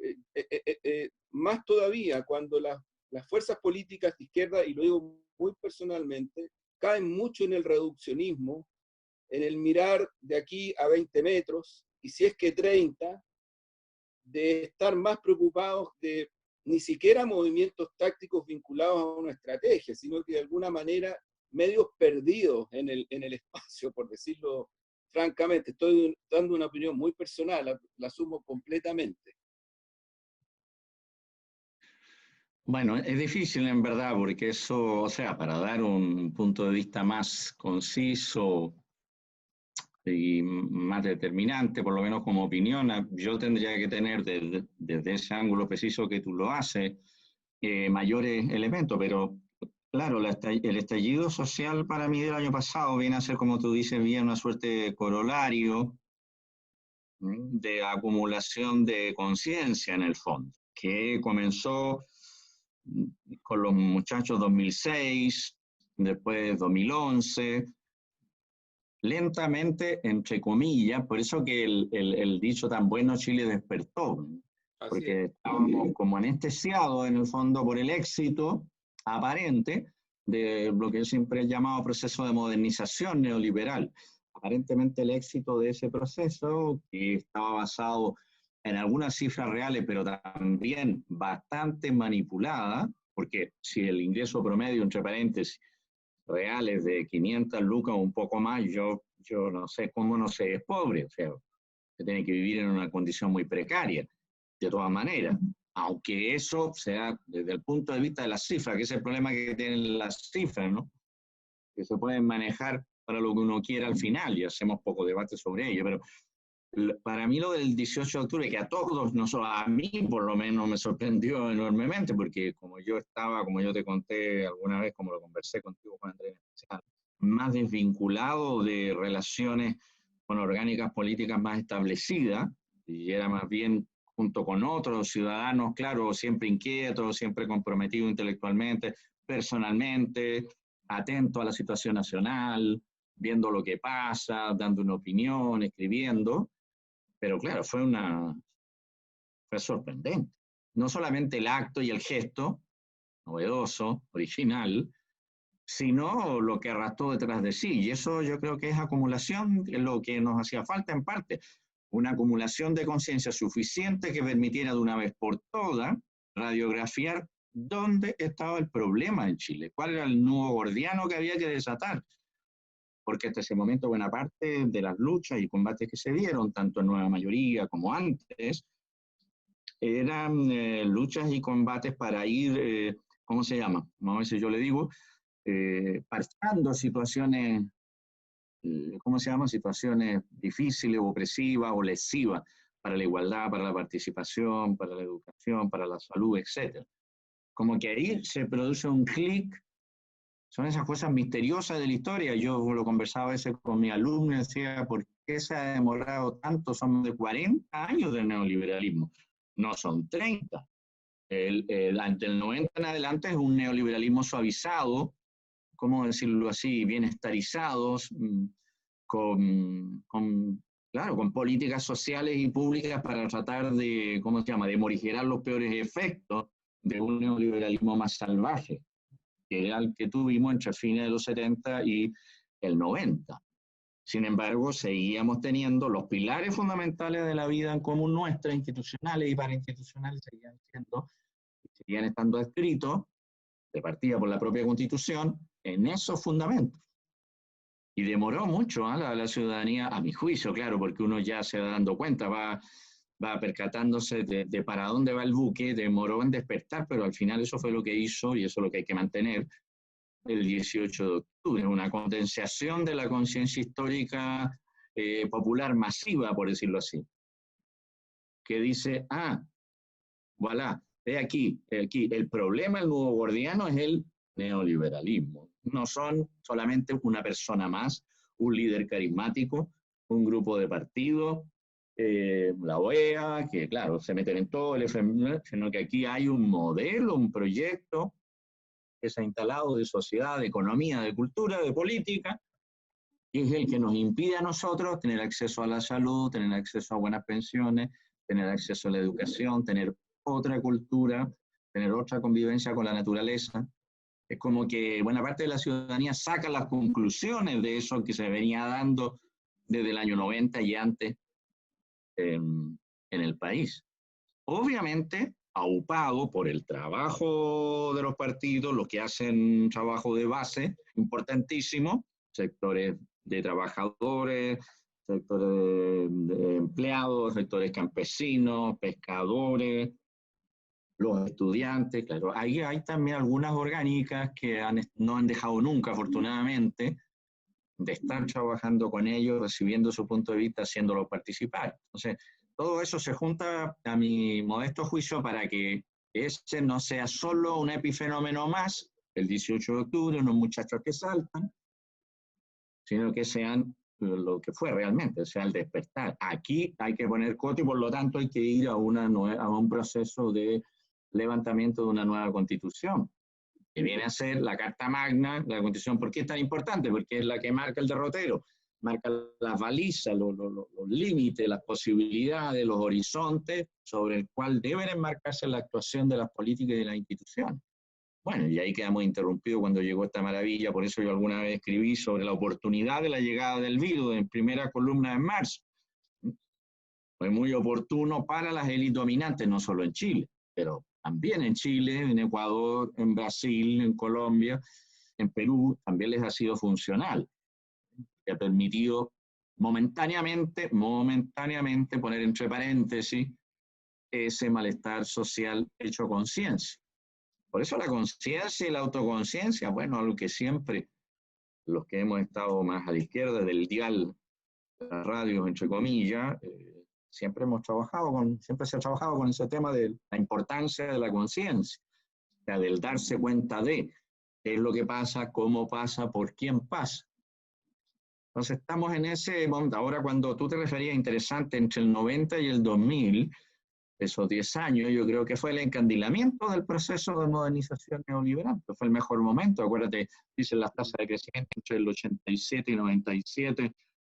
Más todavía cuando las fuerzas políticas de izquierda, y lo digo muy personalmente, caen mucho en el reduccionismo, en el mirar de aquí a 20 metros, y si es que 30, de estar más preocupados de ni siquiera movimientos tácticos vinculados a una estrategia, sino que de alguna manera medios perdidos en el espacio, por decirlo francamente. Estoy dando una opinión muy personal, la asumo completamente. Bueno, es difícil en verdad, porque eso, o sea, para dar un punto de vista más conciso y más determinante, por lo menos como opinión, yo tendría que tener desde ese ángulo preciso que tú lo haces, mayores elementos, pero claro, el estallido social para mí del año pasado viene a ser, como tú dices bien, una suerte de corolario de acumulación de conciencia en el fondo, que comenzó con los muchachos 2006, después 2011, lentamente, entre comillas, por eso que el dicho tan bueno Chile despertó, Así es. porque estábamos como anestesiados en el fondo por el éxito aparente de lo que yo siempre he llamado proceso de modernización neoliberal. Aparentemente el éxito de ese proceso, que estaba basado en algunas cifras reales, pero también bastante manipulada, porque si el ingreso promedio, entre paréntesis, reales de 500 lucas o un poco más, yo no sé cómo no se es pobre, o sea, se tiene que vivir en una condición muy precaria, de todas maneras, aunque eso sea desde el punto de vista de las cifras, que es el problema que tienen las cifras, ¿no? Que se pueden manejar para lo que uno quiera al final, y hacemos poco debate sobre ello, pero para mí lo del 18 de octubre, que a todos, no solo a mí por lo menos, me sorprendió enormemente, porque como yo estaba, como yo te conté alguna vez, como lo conversé contigo, Juan Andrés, más desvinculado de relaciones con orgánicas políticas más establecidas, y era más bien junto con otros ciudadanos, claro, siempre inquietos, siempre comprometidos intelectualmente, personalmente, atento a la situación nacional, viendo lo que pasa, dando una opinión, escribiendo. Pero claro, fue sorprendente. No solamente el acto y el gesto, novedoso, original, sino lo que arrastró detrás de sí. Y eso yo creo que es acumulación, es lo que nos hacía falta en parte, una acumulación de conciencia suficiente que permitiera de una vez por todas radiografiar dónde estaba el problema en Chile, cuál era el nudo gordiano que había que desatar. Porque hasta ese momento buena parte de las luchas y combates que se dieron, tanto en Nueva Mayoría como antes, eran luchas y combates para ir, ¿cómo se llama? A veces yo le digo, parchando situaciones, ¿cómo se llama? Situaciones difíciles, opresivas o lesivas para la igualdad, para la participación, para la educación, para la salud, etc. Como que ahí se produce un clic. Son esas cosas misteriosas de la historia. Yo lo conversaba a veces con mi alumno y decía, ¿por qué se ha demorado tanto? Son de 40 años de neoliberalismo, no son 30. Ante el 90 en adelante es un neoliberalismo suavizado, ¿cómo decirlo así? Bienestarizados, claro, con políticas sociales y públicas para tratar de, ¿cómo se llama?, de morigerar los peores efectos de un neoliberalismo más salvaje, que era el que tuvimos entre fines de los 70 y el 90. Sin embargo, seguíamos teniendo los pilares fundamentales de la vida en común nuestra, institucionales y parainstitucionales, seguían estando escritos, de partida por la propia Constitución, en esos fundamentos. Y demoró mucho la ciudadanía, a mi juicio, claro, porque uno ya se va dando cuenta, va va percatándose de para dónde va el buque, demoró en despertar, pero al final eso fue lo que hizo, y eso es lo que hay que mantener, el 18 de octubre, una condensación de la conciencia histórica popular masiva, por decirlo así, que dice, voilà, aquí, el problema del nuevo gordiano es el neoliberalismo. No son solamente una persona más, un líder carismático, un grupo de partidos, la OEA, que claro, se meten en todo el FMI, sino que aquí hay un modelo, un proyecto que se ha instalado de sociedad, de economía, de cultura, de política, y es el que nos impide a nosotros tener acceso a la salud, tener acceso a buenas pensiones, tener acceso a la educación, tener otra cultura, tener otra convivencia con la naturaleza. Es como que buena parte de la ciudadanía saca las conclusiones de eso que se venía dando desde el año 90 y antes en el país. Obviamente, aupado por el trabajo de los partidos, los que hacen trabajo de base importantísimo, sectores de trabajadores, sectores de empleados, sectores campesinos, pescadores, los estudiantes, claro. Ahí hay también algunas orgánicas que no han dejado nunca, afortunadamente, de estar trabajando con ellos, recibiendo su punto de vista, haciéndolos participar. Entonces, todo eso se junta, a mi modesto juicio, para que ese no sea solo un epifenómeno más, el 18 de octubre, unos muchachos que saltan, sino que sean lo que fue realmente, o sea, el despertar. Aquí hay que poner coto y por lo tanto hay que ir a un proceso de levantamiento de una nueva constitución, que viene a ser la Carta Magna, la Constitución. ¿Por qué es tan importante? Porque es la que marca el derrotero, marca las balizas, los límites, las posibilidades, los horizontes sobre el cual deben enmarcarse la actuación de las políticas y de las instituciones. Bueno, y ahí quedamos interrumpidos cuando llegó esta maravilla, por eso yo alguna vez escribí sobre la oportunidad de la llegada del virus en primera columna en marzo. Fue muy oportuno para las élites dominantes, no solo en Chile, pero también en Chile, en Ecuador, en Brasil, en Colombia, en Perú, también les ha sido funcional. Que ha permitido momentáneamente poner entre paréntesis ese malestar social hecho conciencia. Por eso la conciencia y la autoconciencia, bueno, algo que siempre los que hemos estado más a la izquierda del dial de la radio, entre comillas, siempre se ha trabajado con ese tema de la importancia de la conciencia, o sea, del darse cuenta de qué es lo que pasa, cómo pasa, por quién pasa. Entonces estamos en ese momento. Ahora, cuando tú te referías, interesante, entre el 90 y el 2000, esos 10 años, yo creo que fue el encandilamiento del proceso de modernización neoliberal. Fue el mejor momento. Acuérdate, dicen las tasas de crecimiento entre el 87 y 97,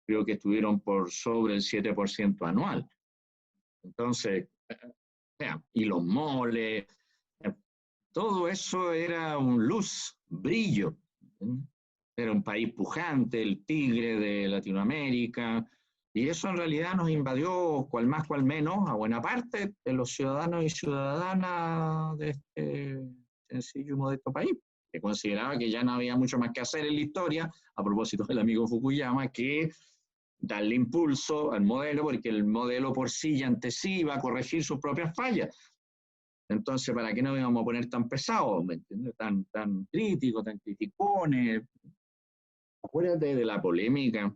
creo que estuvieron por sobre el 7% anual. Entonces, y los moles, todo eso era un luz, brillo. Era un país pujante, el tigre de Latinoamérica, y eso en realidad nos invadió, cual más, cual menos, a buena parte de los ciudadanos y ciudadanas de este sencillo y modesto país, que consideraba que ya no había mucho más que hacer en la historia, a propósito del amigo Fukuyama, que darle impulso al modelo, porque el modelo por sí y ante sí iba a corregir sus propias fallas. Entonces, ¿para qué nos íbamos a poner tan pesados? ¿Me entiendes? Tan críticos, tan criticones. Acuérdate de la polémica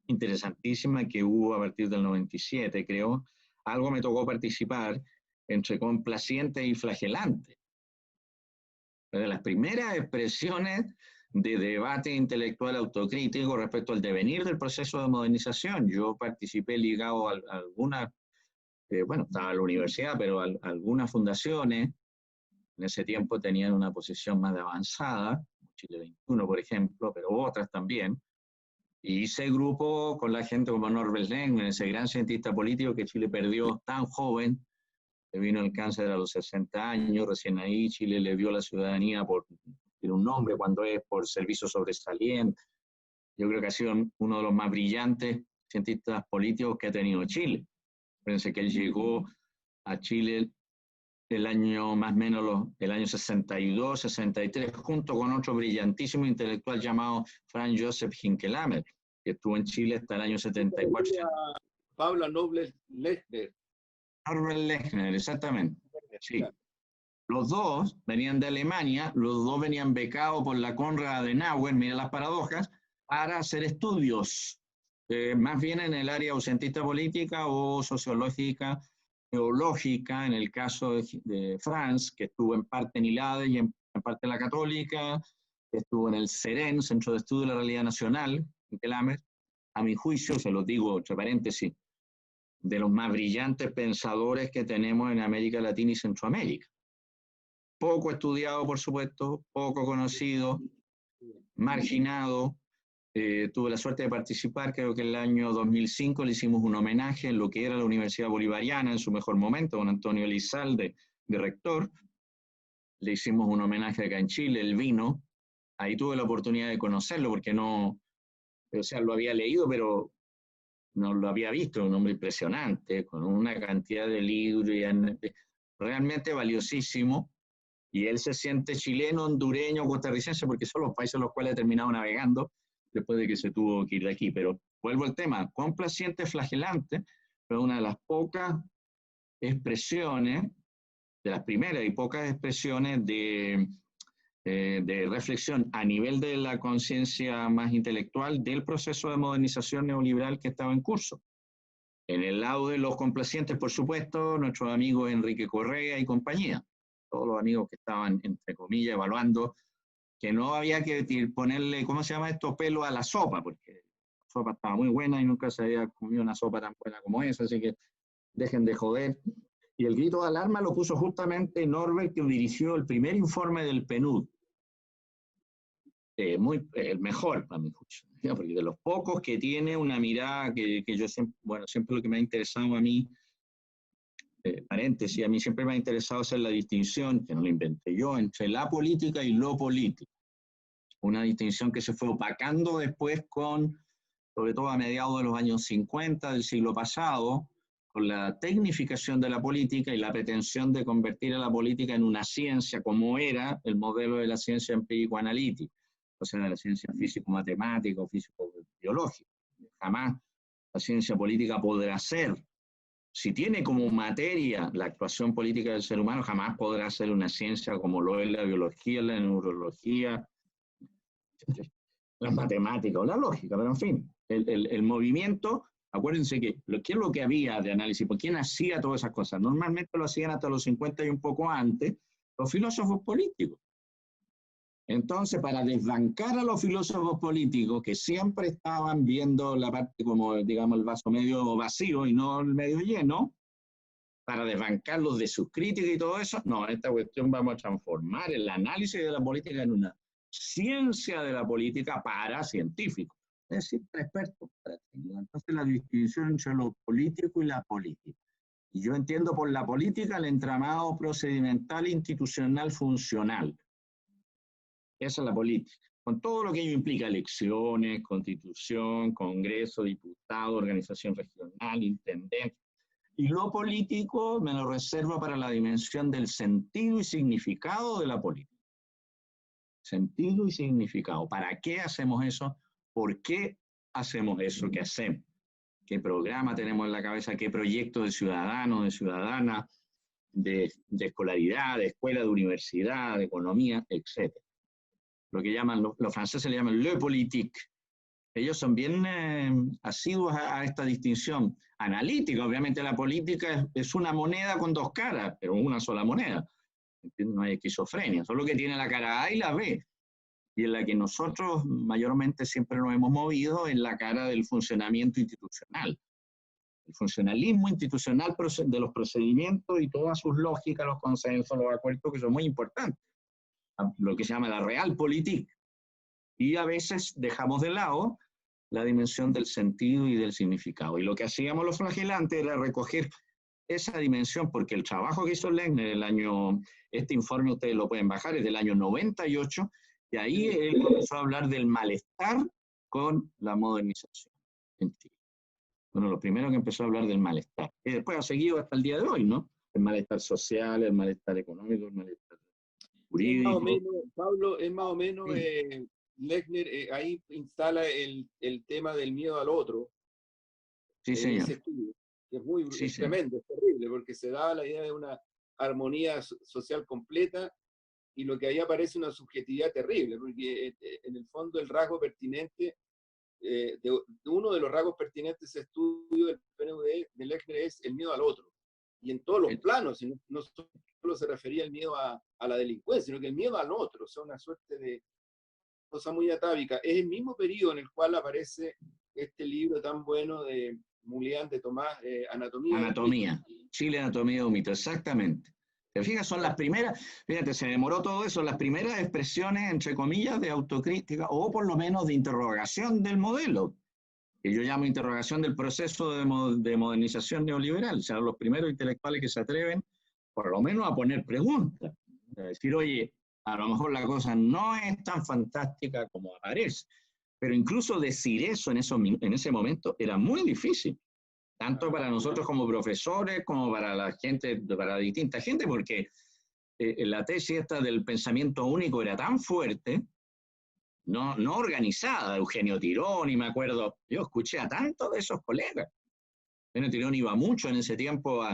interesantísima que hubo a partir del 97, creo. Algo me tocó participar entre complaciente y flagelante. De las primeras expresiones de debate intelectual autocrítico respecto al devenir del proceso de modernización. Yo participé ligado a algunas, bueno, estaba en la universidad, pero algunas fundaciones en ese tiempo tenían una posición más avanzada, Chile 21, por ejemplo, pero otras también. Y hice grupo con la gente como Norbert Lenglen, ese gran cientista político que Chile perdió tan joven, que vino el cáncer a los 60 años, recién ahí Chile le dio la ciudadanía por tiene un nombre cuando es por servicio sobresaliente. Yo creo que ha sido uno de los más brillantes cientistas políticos que ha tenido Chile. Fíjense que él llegó a Chile el año más o menos el año 62, 63, junto con otro brillantísimo intelectual llamado Franz Joseph Hinkelhammer, que estuvo en Chile hasta el año 74. Paula Noble Lechner. Norbert Lechner, exactamente. Sí. Claro. Los dos venían de Alemania, los dos venían becados por la Konrad Adenauer, mira las paradojas, para hacer estudios, más bien en el área o cientista política o sociológica, teológica, en el caso de Franz, que estuvo en parte en ILADE y en parte en la Católica, estuvo en el CEREN, Centro de Estudio de la Realidad Nacional, en Kelamer. A mi juicio, se los digo entre paréntesis, de los más brillantes pensadores que tenemos en América Latina y Centroamérica. Poco estudiado, por supuesto, poco conocido, marginado. Tuve la suerte de participar, creo que en el año 2005 le hicimos un homenaje en lo que era la Universidad Bolivariana en su mejor momento, con Antonio Elizalde de rector. Le hicimos un homenaje acá en Chile, él vino. Ahí tuve la oportunidad de conocerlo porque no, o sea, lo había leído, pero no lo había visto, un hombre impresionante, con una cantidad de libros, realmente valiosísimo. Y él se siente chileno, hondureño, costarricense, porque son los países en los cuales ha terminado navegando después de que se tuvo que ir de aquí. Pero vuelvo al tema, complaciente, flagelante, pero una de las pocas expresiones, de las primeras y pocas expresiones de reflexión a nivel de la conciencia más intelectual del proceso de modernización neoliberal que estaba en curso. En el lado de los complacientes, por supuesto, nuestros amigos Enrique Correa y compañía, todos los amigos que estaban, entre comillas, evaluando que no había que ponerle, ¿cómo se llama esto?, pelo a la sopa, porque la sopa estaba muy buena y nunca se había comido una sopa tan buena como esa, así que dejen de joder. Y el grito de alarma lo puso justamente Norbert, que dirigió el primer informe del PNUD. El mejor, para mi juicio, porque de los pocos que tiene una mirada que yo siempre, bueno, siempre lo que me ha interesado a mí, paréntesis, a mí siempre me ha interesado hacer la distinción, que no la inventé yo, entre la política y lo político. Una distinción que se fue opacando después con, sobre todo a mediados de los años 50 del siglo pasado, con la tecnificación de la política y la pretensión de convertir a la política en una ciencia, como era el modelo de la ciencia empírico-analítica, o sea, de la ciencia físico-matemática o físico-biológica. Jamás la ciencia política podrá ser. Si tiene como materia la actuación política del ser humano, jamás podrá ser una ciencia como lo es la biología, la neurología, la matemática o la lógica, pero en fin, el movimiento, acuérdense que, ¿qué es lo que había de análisis? ¿Por quién hacía todas esas cosas? Normalmente lo hacían hasta los 50 y un poco antes, los filósofos políticos. Entonces, para desbancar a los filósofos políticos que siempre estaban viendo la parte como, digamos, el vaso medio vacío y no el medio lleno, para desbancarlos de sus críticas y todo eso, no, esta cuestión vamos a transformar el análisis de la política en una ciencia de la política para científicos, es decir, para expertos. Entonces, la distinción entre lo político y la política. Y yo entiendo por la política el entramado procedimental, institucional, funcional. Esa es la política, con todo lo que ello implica: elecciones, constitución, congreso, diputado, organización regional, intendente. Y lo político me lo reservo para la dimensión del sentido y significado de la política. Sentido y significado. ¿Para qué hacemos eso? ¿Por qué hacemos eso que hacemos? ¿Qué programa tenemos en la cabeza? ¿Qué proyecto de ciudadano, de ciudadana, de escolaridad, de escuela, de universidad, de economía, etcétera? Lo que llaman, los franceses le llaman le politique. Ellos son bien asiduos a esta distinción analítica. Obviamente la política es una moneda con dos caras, pero una sola moneda. No hay esquizofrenia, solo que tiene la cara A y la B. Y en la que nosotros mayormente siempre nos hemos movido en la cara del funcionamiento institucional. El funcionalismo institucional de los procedimientos y todas sus lógicas, los consensos, los acuerdos, que son muy importantes. Lo que se llama la realpolitik. Y a veces dejamos de lado la dimensión del sentido y del significado. Y lo que hacíamos los flagelantes era recoger esa dimensión, porque el trabajo que hizo Lechner este informe ustedes lo pueden bajar, es del año 98, y ahí él comenzó a hablar del malestar con la modernización en Chile. Bueno, lo primero que empezó a hablar del malestar, y después ha seguido hasta el día de hoy, ¿no? El malestar social, el malestar económico, el malestar jurídico. Es más o menos, Pablo, es más o menos, sí. Lechner ahí instala el tema del miedo al otro. Sí, señor. Ese estudio. que es muy Sí, sí. tremendo, es terrible, porque se daba la idea de una armonía social completa, y lo que ahí aparece una subjetividad terrible, porque en el fondo el rasgo pertinente, uno de los rasgos pertinentes de ese estudio del PNUD, del Lechner, es el miedo al otro, y en todos los planos, y no solo se refería al miedo a la delincuencia, sino que el miedo al otro, o sea, una suerte de cosa muy atávica. Es el mismo periodo en el cual aparece este libro tan bueno de Moulian, de Tomás, Anatomía de un Anatomía, Chile, Anatomía de un mito, exactamente. ¿Te fijas? Son las primeras, fíjate, se demoró todo eso, las primeras expresiones, entre comillas, de autocrítica, o por lo menos de interrogación del modelo, que yo llamo interrogación del proceso de modernización neoliberal. O sea, los primeros intelectuales que se atreven, por lo menos, a poner preguntas. A decir, oye, a lo mejor la cosa no es tan fantástica como parece. Pero incluso decir eso en ese momento era muy difícil, tanto para nosotros como profesores, como para la gente, para la distinta gente, porque la tesis esta del pensamiento único era tan fuerte, no organizada. Eugenio Tirón, y me acuerdo, yo escuché a tantos de esos colegas. Eugenio Tirón iba mucho en ese tiempo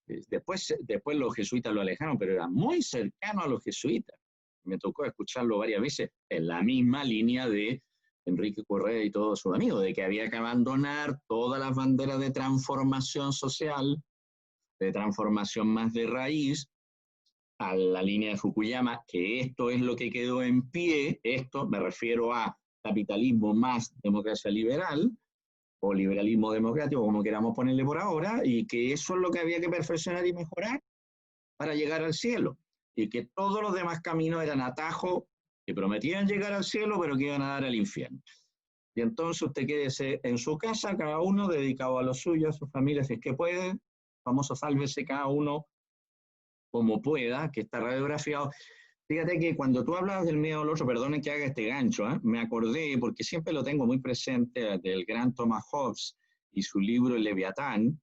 después los jesuitas lo alejaron, pero era muy cercano a los jesuitas. Me tocó escucharlo varias veces en la misma línea de Enrique Correa y todos sus amigos, de que había que abandonar todas las banderas de transformación social, de transformación más de raíz, a la línea de Fukuyama, que esto es lo que quedó en pie. Esto me refiero a capitalismo más democracia liberal, o liberalismo democrático, como queramos ponerle por ahora, y que eso es lo que había que perfeccionar y mejorar para llegar al cielo, y que todos los demás caminos eran atajos que prometían llegar al cielo, pero que iban a dar al infierno. Y entonces usted quédese en su casa, cada uno dedicado a lo suyo, a su familia, si es que puede, famoso sálvese cada uno como pueda, que está radiografiado. Fíjate que cuando tú hablabas del miedo al otro, perdonen que haga este gancho, me acordé, porque siempre lo tengo muy presente, del gran Thomas Hobbes y su libro El Leviatán.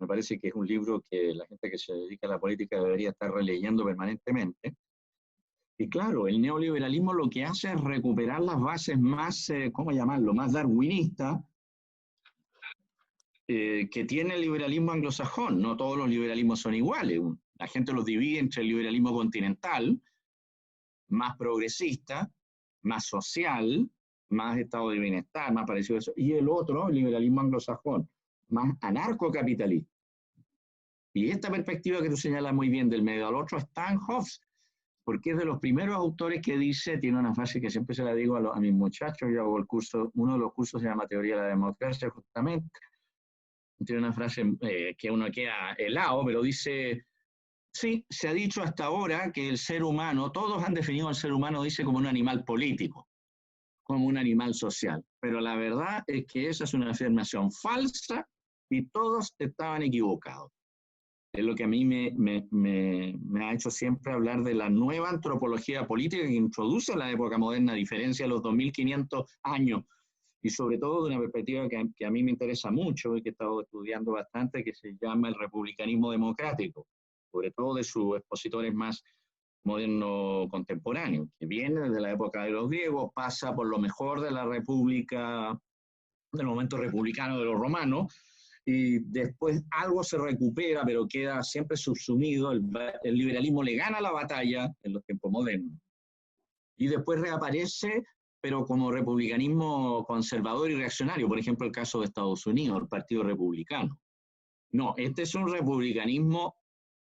Me parece que es un libro que la gente que se dedica a la política debería estar releyendo permanentemente. Y claro, el neoliberalismo lo que hace es recuperar las bases más, ¿cómo llamarlo?, más darwinistas que tiene el liberalismo anglosajón. No todos los liberalismos son iguales. La gente los divide entre el liberalismo continental, más progresista, más social, más estado de bienestar, más parecido a eso, y el otro, el liberalismo anglosajón, más anarcocapitalista. Y esta perspectiva que tú señalas muy bien del medio al otro está en Hobbes, porque es de los primeros autores que dice, tiene una frase que siempre se la digo a mis muchachos, yo hago el curso, uno de los cursos se llama Teoría de la Democracia, justamente, tiene una frase que uno queda helado, pero dice, sí, se ha dicho hasta ahora que el ser humano, todos han definido al ser humano, dice, como un animal político, como un animal social, pero la verdad es que esa es una afirmación falsa y todos estaban equivocados. Es lo que a mí me ha hecho siempre hablar de la nueva antropología política que introduce la época moderna, a diferencia de los 2500 años, y sobre todo de una perspectiva que a mí me interesa mucho y que he estado estudiando bastante, que se llama el republicanismo democrático, sobre todo de sus expositores más modernos contemporáneos, que viene desde la época de los griegos, pasa por lo mejor de la república, del momento republicano de los romanos, y después algo se recupera, pero queda siempre subsumido, el liberalismo le gana la batalla en los tiempos modernos. Y después reaparece, pero como republicanismo conservador y reaccionario, por ejemplo el caso de Estados Unidos, el Partido Republicano. No, este es un republicanismo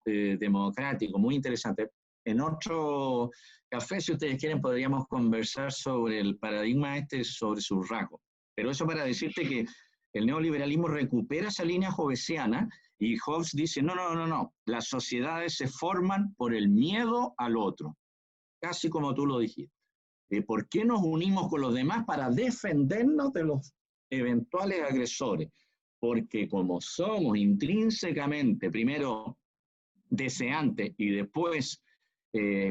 democrático, muy interesante. En otro café, si ustedes quieren, podríamos conversar sobre el paradigma sobre sus rasgos. Pero eso para decirte que el neoliberalismo recupera esa línea hobbesiana y Hobbes dice, no, las sociedades se forman por el miedo al otro, casi como tú lo dijiste. ¿Por qué nos unimos con los demás? Para defendernos de los eventuales agresores, porque como somos intrínsecamente, primero deseantes y después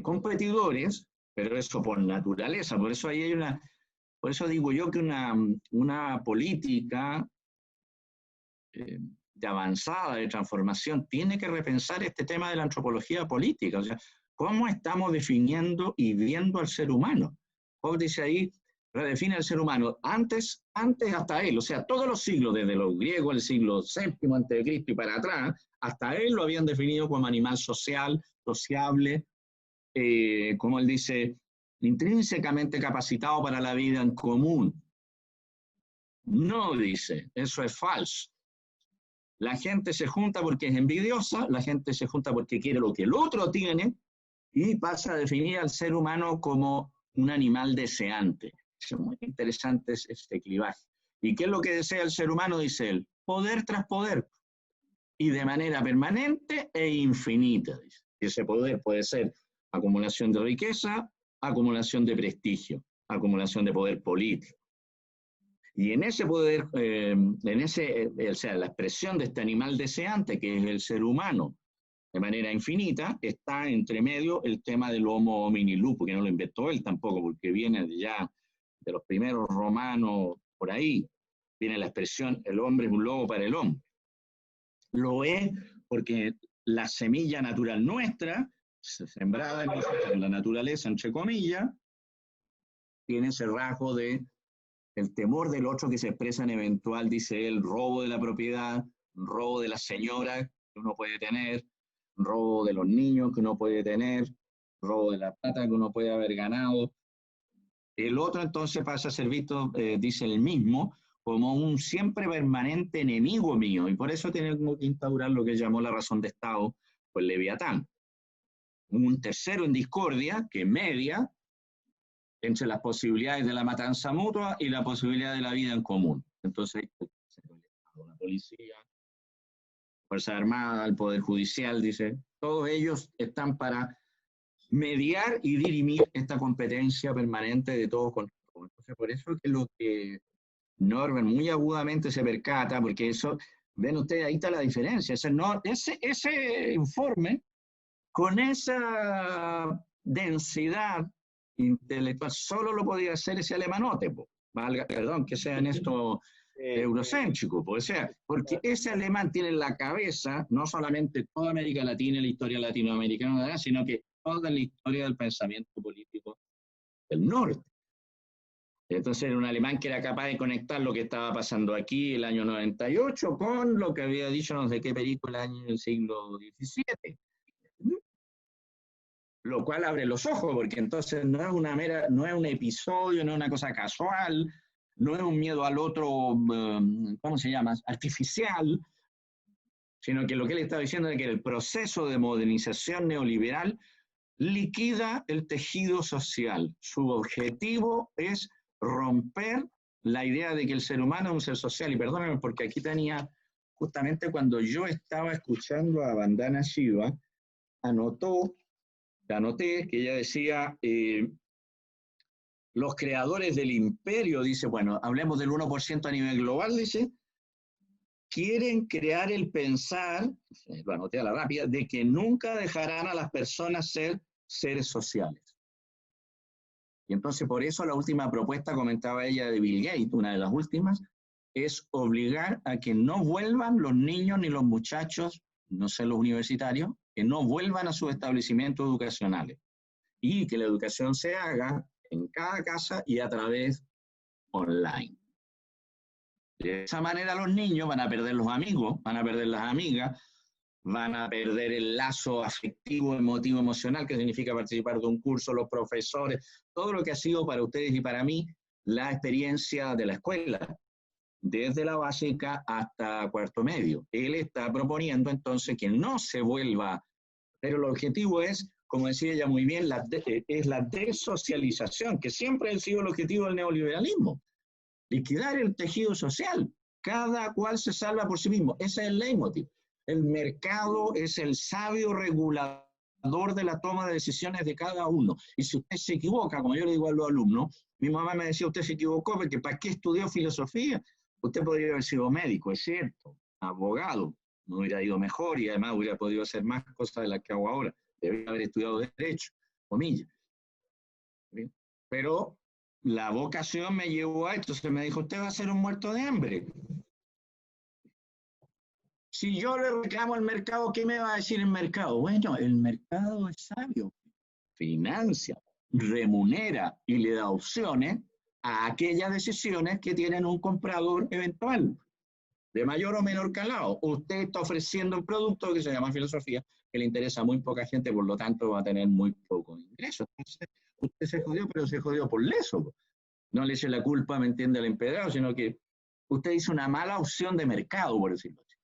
competidores, pero eso por naturaleza, por eso ahí hay por eso digo yo que una política de avanzada, de transformación, tiene que repensar este tema de la antropología política, o sea, cómo estamos definiendo y viendo al ser humano. Hobbes dice ahí, redefine al ser humano. Antes hasta él, o sea, todos los siglos, desde los griegos, el siglo VII antes de Cristo y para atrás, hasta él lo habían definido como animal social, sociable, como él dice, intrínsecamente capacitado para la vida en común. No, dice, eso es falso. La gente se junta porque es envidiosa, la gente se junta porque quiere lo que el otro tiene, y pasa a definir al ser humano como un animal deseante. Es muy interesante este clivaje. ¿Y qué es lo que desea el ser humano? Dice él, poder tras poder, y de manera permanente e infinita. Dice. Ese poder puede ser acumulación de riqueza, acumulación de prestigio, acumulación de poder político. Y en ese poder, o sea, la expresión de este animal deseante, que es el ser humano, de manera infinita, está entre medio el tema del Homo homini lupus, que no lo inventó él tampoco, porque viene ya de los primeros romanos, por ahí, viene la expresión, el hombre es un lobo para el hombre. Lo es porque la semilla natural nuestra, sembrada en la naturaleza, entre comillas, tiene ese rasgo de el temor del otro que se expresa en eventual, dice él, robo de la propiedad, robo de la señora que uno puede tener, robo de los niños que uno puede tener, robo de la plata que uno puede haber ganado. El otro entonces pasa a ser visto, dice él mismo, como un siempre permanente enemigo mío, y por eso tenemos que instaurar lo que llamó la razón de Estado, pues Leviatán. Un tercero en discordia que media entre las posibilidades de la matanza mutua y la posibilidad de la vida en común. Entonces, la policía, Fuerza Armada, el Poder Judicial, dice, todos ellos están para mediar y dirimir esta competencia permanente de todos contra todos. Entonces, por eso es que lo que Norberg muy agudamente se percata, porque eso, ven ustedes, ahí está la diferencia. Ese informe, con esa densidad intelectual, solo lo podía hacer ese alemanote, perdón, que sean estos eurocéntricos, porque ese alemán tiene en la cabeza no solamente toda América Latina y la historia latinoamericana, sino que toda la historia del pensamiento político del norte. Entonces era un alemán que era capaz de conectar lo que estaba pasando aquí el año 98 con lo que había dicho no sé qué película en el siglo XVII. Lo cual abre los ojos, porque entonces no es un episodio, no es una cosa casual, no es un miedo al otro, ¿cómo se llama?, artificial, sino que lo que él está diciendo es que el proceso de modernización neoliberal liquida el tejido social. Su objetivo es romper la idea de que el ser humano es un ser social. Y perdónenme, porque aquí tenía, justamente cuando yo estaba escuchando a Vandana Shiva, anoté que ella decía, los creadores del imperio, dice, bueno, hablemos del 1% a nivel global, dice, quieren crear el pensar, lo anoté a la rápida, de que nunca dejarán a las personas ser seres sociales. Y entonces por eso la última propuesta, comentaba ella, de Bill Gates, una de las últimas, es obligar a que no vuelvan los niños ni los muchachos, no sé, los universitarios, que no vuelvan a sus establecimientos educacionales y que la educación se haga en cada casa y a través online. De esa manera los niños van a perder los amigos, van a perder las amigas, van a perder el lazo afectivo, emotivo, emocional, que significa participar de un curso, los profesores, todo lo que ha sido para ustedes y para mí la experiencia de la escuela, desde la básica hasta cuarto medio. Él está proponiendo entonces que no se vuelva, pero el objetivo es, como decía ella muy bien, es la desocialización, que siempre ha sido el objetivo del neoliberalismo. Liquidar el tejido social, cada cual se salva por sí mismo. Ese es el leitmotiv. El mercado es el sabio regulador de la toma de decisiones de cada uno. Y si usted se equivoca, como yo le digo a los alumnos, mi mamá me decía, usted se equivocó porque ¿para qué estudió filosofía? Usted podría haber sido médico, es cierto, abogado, me hubiera ido mejor y además hubiera podido hacer más cosas de las que hago ahora. Debería haber estudiado Derecho, comillas. ¿Bien? Pero la vocación me llevó a esto, se me dijo, usted va a ser un muerto de hambre. Si yo le reclamo al mercado, ¿qué me va a decir el mercado? Bueno, el mercado es sabio, financia, remunera y le da opciones a aquellas decisiones que tienen un comprador eventual, de mayor o menor calado. Usted está ofreciendo un producto que se llama filosofía, que le interesa a muy poca gente, por lo tanto va a tener muy poco ingreso. Entonces, usted se jodió, pero se jodió por leso. No le eche la culpa, ¿me entiende?, al empedrado, sino que usted hizo una mala opción de mercado, por decirlo así.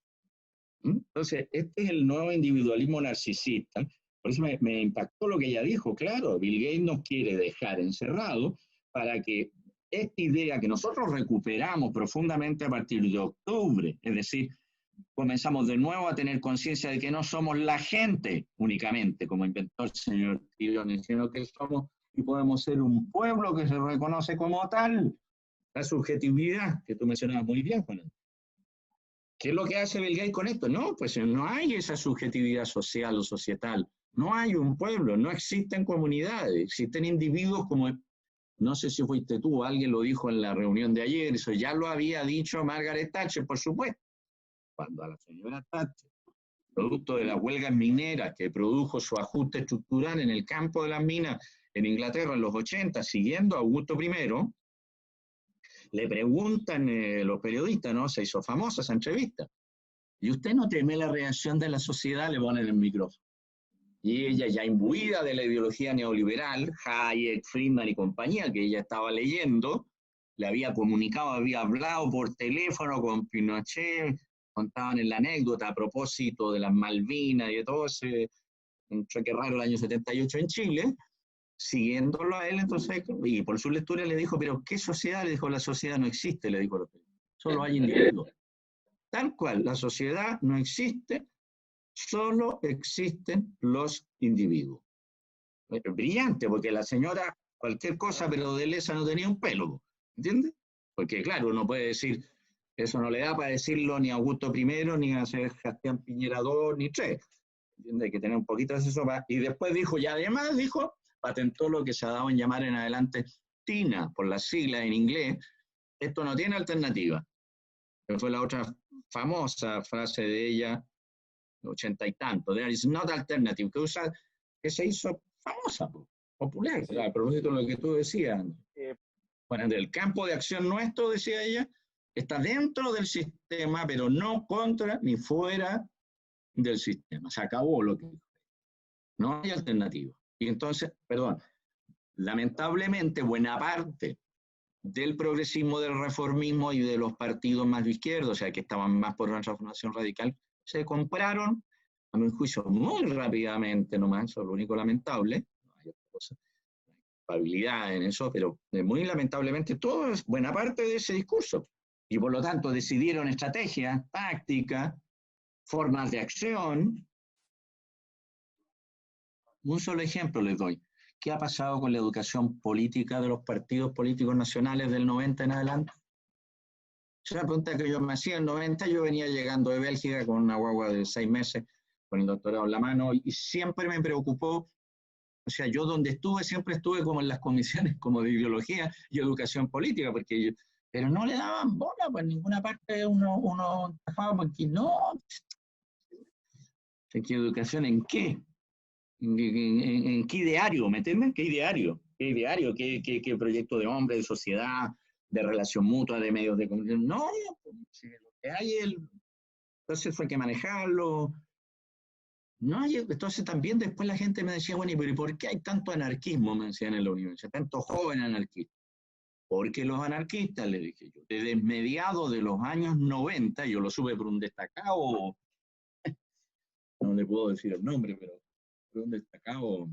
Entonces, este es el nuevo individualismo narcisista. Por eso me impactó lo que ella dijo. Claro, Bill Gates nos quiere dejar encerrados para que esta idea que nosotros recuperamos profundamente a partir de octubre, es decir, comenzamos de nuevo a tener conciencia de que no somos la gente únicamente, como inventó el señor Tironi, sino que somos y podemos ser un pueblo que se reconoce como tal. La subjetividad, que tú mencionabas muy bien, Juan. ¿Qué es lo que hace Bill Gates con esto? No, pues no hay esa subjetividad social o societal. No hay un pueblo, no existen comunidades, existen individuos como, no sé si fuiste tú, alguien lo dijo en la reunión de ayer, eso ya lo había dicho Margaret Thatcher, por supuesto. Cuando a la señora Thatcher, producto de las huelgas mineras que produjo su ajuste estructural en el campo de las minas en Inglaterra en los 80, siguiendo a Augusto I, le preguntan los periodistas, ¿no? Se hizo famosa esa entrevista. ¿Y usted no teme la reacción de la sociedad? Le ponen el micrófono. Y ella, ya imbuida de la ideología neoliberal, Hayek, Friedman y compañía, que ella estaba leyendo, le había comunicado, había hablado por teléfono con Pinochet, contaban en la anécdota a propósito de las Malvinas y de todo ese un choque raro el año 78 en Chile, siguiéndolo a él, entonces, y por su lectura le dijo, pero ¿qué sociedad? Le dijo, la sociedad no existe, le dijo, solo hay individuos. Tal cual, la sociedad no existe, solo existen los individuos. Brillante, porque la señora, cualquier cosa, pero de lesa no tenía un pelo, ¿entiendes? Porque claro, uno puede decir, eso no le da para decirlo ni a Augusto I, ni a Sebastián Piñera II, ni III. ¿Entiendes? Hay que tener un poquito de eso. Y después dijo, y además dijo, patentó lo que se ha dado en llamar en adelante TINA, por las siglas en inglés, esto no tiene alternativa. Que fue la otra famosa frase de ella, 80 y tanto, there is not alternative, que se hizo famosa, popular, sí. A propósito de lo que tú decías. Bueno, el campo de acción nuestro, decía ella, está dentro del sistema, pero no contra ni fuera del sistema. Se acabó lo que dijo. No hay alternativa. Y entonces, perdón, lamentablemente buena parte del progresismo, del reformismo y de los partidos más de izquierda, o sea, que estaban más por la transformación radical, se compraron, a mi juicio, muy rápidamente nomás, eso es lo único lamentable, no hay otra cosa, culpabilidad en eso, pero muy lamentablemente todo es buena parte de ese discurso. Y por lo tanto decidieron estrategias, tácticas, formas de acción. Un solo ejemplo les doy. ¿Qué ha pasado con la educación política de los partidos políticos nacionales del 90 en adelante? Esa es la pregunta que yo me hacía en el 90. Yo venía llegando de Bélgica con una guagua de 6 meses, con el doctorado en la mano, y siempre me preocupó, o sea, yo donde estuve, siempre estuve como en las comisiones como de ideología y educación política, pero no le daban bola, pues en ninguna parte uno encajaba, porque no. ¿Qué educación en qué? ¿En qué ideario? ¿Me entienden? ¿Qué ideario? ¿Qué ideario? ¿Qué proyecto de hombre, de sociedad, de relación mutua, de medios de comunicación? No, pues, lo que hay entonces fue que manejarlo. No, entonces también después la gente me decía, bueno, ¿y por qué hay tanto anarquismo? Me decían en la universidad, tanto joven anarquista. Porque los anarquistas, le dije yo, desde mediados de los años 90, yo lo supe por un destacado, no le puedo decir el nombre, pero un destacado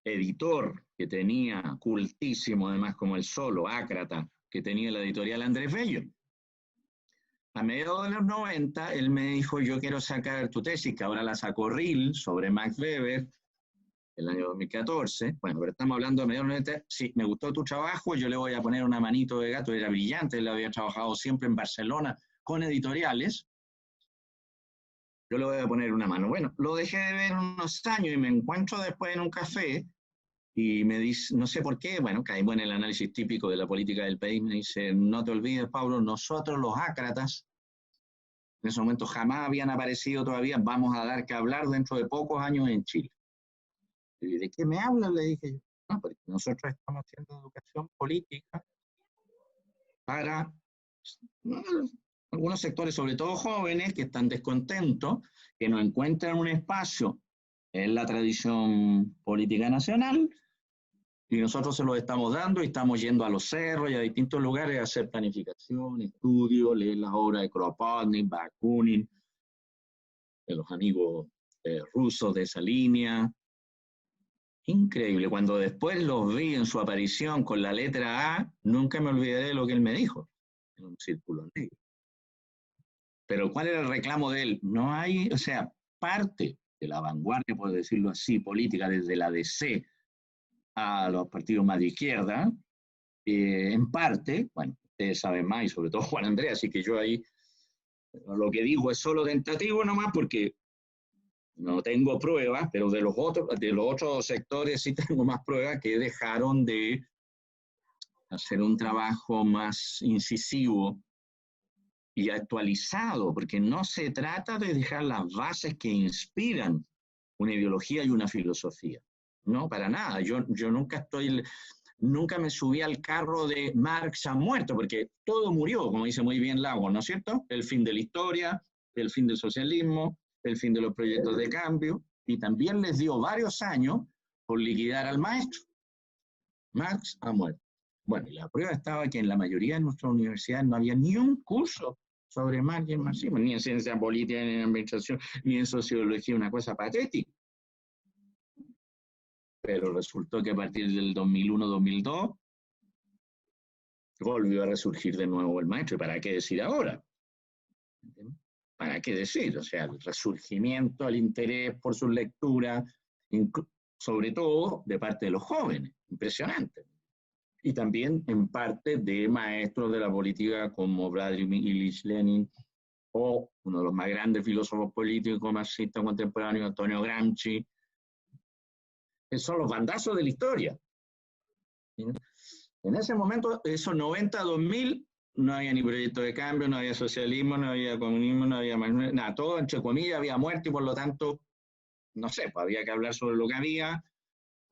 editor que tenía, cultísimo además como el solo, ácrata, que tenía la editorial Andrés Bello. A mediados de los 90, él me dijo, yo quiero sacar tu tesis, que ahora la sacó Rill, sobre Max Weber, el año 2014. Bueno, pero estamos hablando de mediados de los 90. Sí, me gustó tu trabajo, yo le voy a poner una manito de gato, era brillante, él había trabajado siempre en Barcelona con editoriales. Yo le voy a poner una mano. Bueno, lo dejé de ver unos años y me encuentro después en un café y me dice, no sé por qué, bueno, caímos en el análisis típico de la política del país, me dice, no te olvides, Pablo, nosotros los ácratas, en ese momento jamás habían aparecido todavía, vamos a dar que hablar dentro de pocos años en Chile. ¿Y de qué me hablas? Le dije yo. No, porque nosotros estamos haciendo educación política para algunos sectores, sobre todo jóvenes, que están descontentos, que no encuentran un espacio en la tradición política nacional, y nosotros se los estamos dando y estamos yendo a los cerros y a distintos lugares a hacer planificación, estudio, leer las obras de Kropotkin, Bakunin, de los amigos rusos de esa línea. Increíble, cuando después los vi en su aparición con la letra A, nunca me olvidaré de lo que él me dijo, en un círculo negro. Pero ¿cuál era el reclamo de él? No hay, o sea, parte de la vanguardia, por decirlo así, política, desde la DC a los partidos más de izquierda, en parte, bueno, ustedes saben más, y sobre todo Juan Andrés, así que yo ahí lo que digo es solo tentativo nomás, porque no tengo pruebas, pero de los otros sectores sí tengo más pruebas que dejaron de hacer un trabajo más incisivo y actualizado, porque no se trata de dejar las bases que inspiran una ideología y una filosofía. No, para nada. Yo nunca me subí al carro de Marx ha muerto, porque todo murió, como dice muy bien Lagos, ¿no es cierto? El fin de la historia, el fin del socialismo, el fin de los proyectos de cambio, y también les dio varios años por liquidar al maestro. Marx ha muerto. Bueno, y la prueba estaba que en la mayoría de nuestras universidades no había ni un curso sobre Marx y el marxismo, ni en ciencia política, ni en administración, ni en sociología, una cosa patética. Pero resultó que a partir del 2001-2002 volvió a resurgir de nuevo el maestro. ¿Y para qué decir ahora? ¿Para qué decir? O sea, el resurgimiento, el interés por sus lecturas, sobre todo de parte de los jóvenes, impresionante. Y también en parte de maestros de la política como Vladimir Ilich Lenin o uno de los más grandes filósofos políticos marxistas contemporáneos, Antonio Gramsci, que son los bandazos de la historia. En ese momento, esos 90-2000, no había ni proyecto de cambio, no había socialismo, no había comunismo, no había nada, todo entre comillas había muerto y por lo tanto, no sé, pues había que hablar sobre lo que había.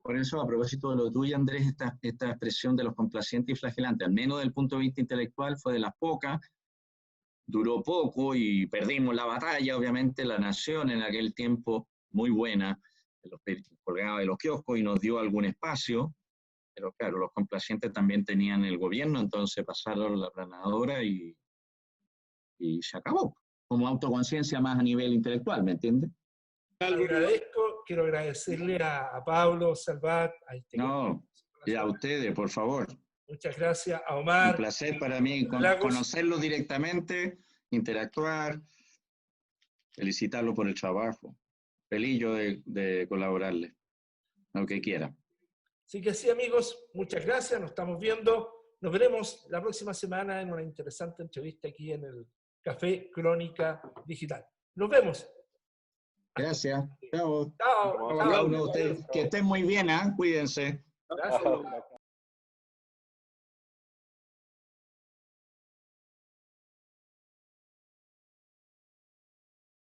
Por eso, a propósito de lo tuyo, Andrés, esta expresión de los complacientes y flagelantes, al menos desde el punto de vista intelectual, fue de las pocas, duró poco y perdimos la batalla, obviamente, la nación en aquel tiempo muy buena, los colgaba de los kioscos y nos dio algún espacio, pero claro, los complacientes también tenían el gobierno, entonces pasaron la planadora y se acabó, como autoconciencia más a nivel intelectual, ¿me entiendes? Quiero agradecerle a Pablo Salvat, a No, y a ustedes, por favor. Muchas gracias, a Omar. Un placer para mí conocerlo directamente, interactuar, felicitarlo por el trabajo. Feliz yo de colaborarle, lo que quiera. Así que sí, amigos, muchas gracias, nos estamos viendo. Nos veremos la próxima semana en una interesante entrevista aquí en el Café Crónica Digital. Nos vemos. Gracias. Chao. Chao. Chao. Que estén muy bien, ¿eh? Cuídense. Gracias.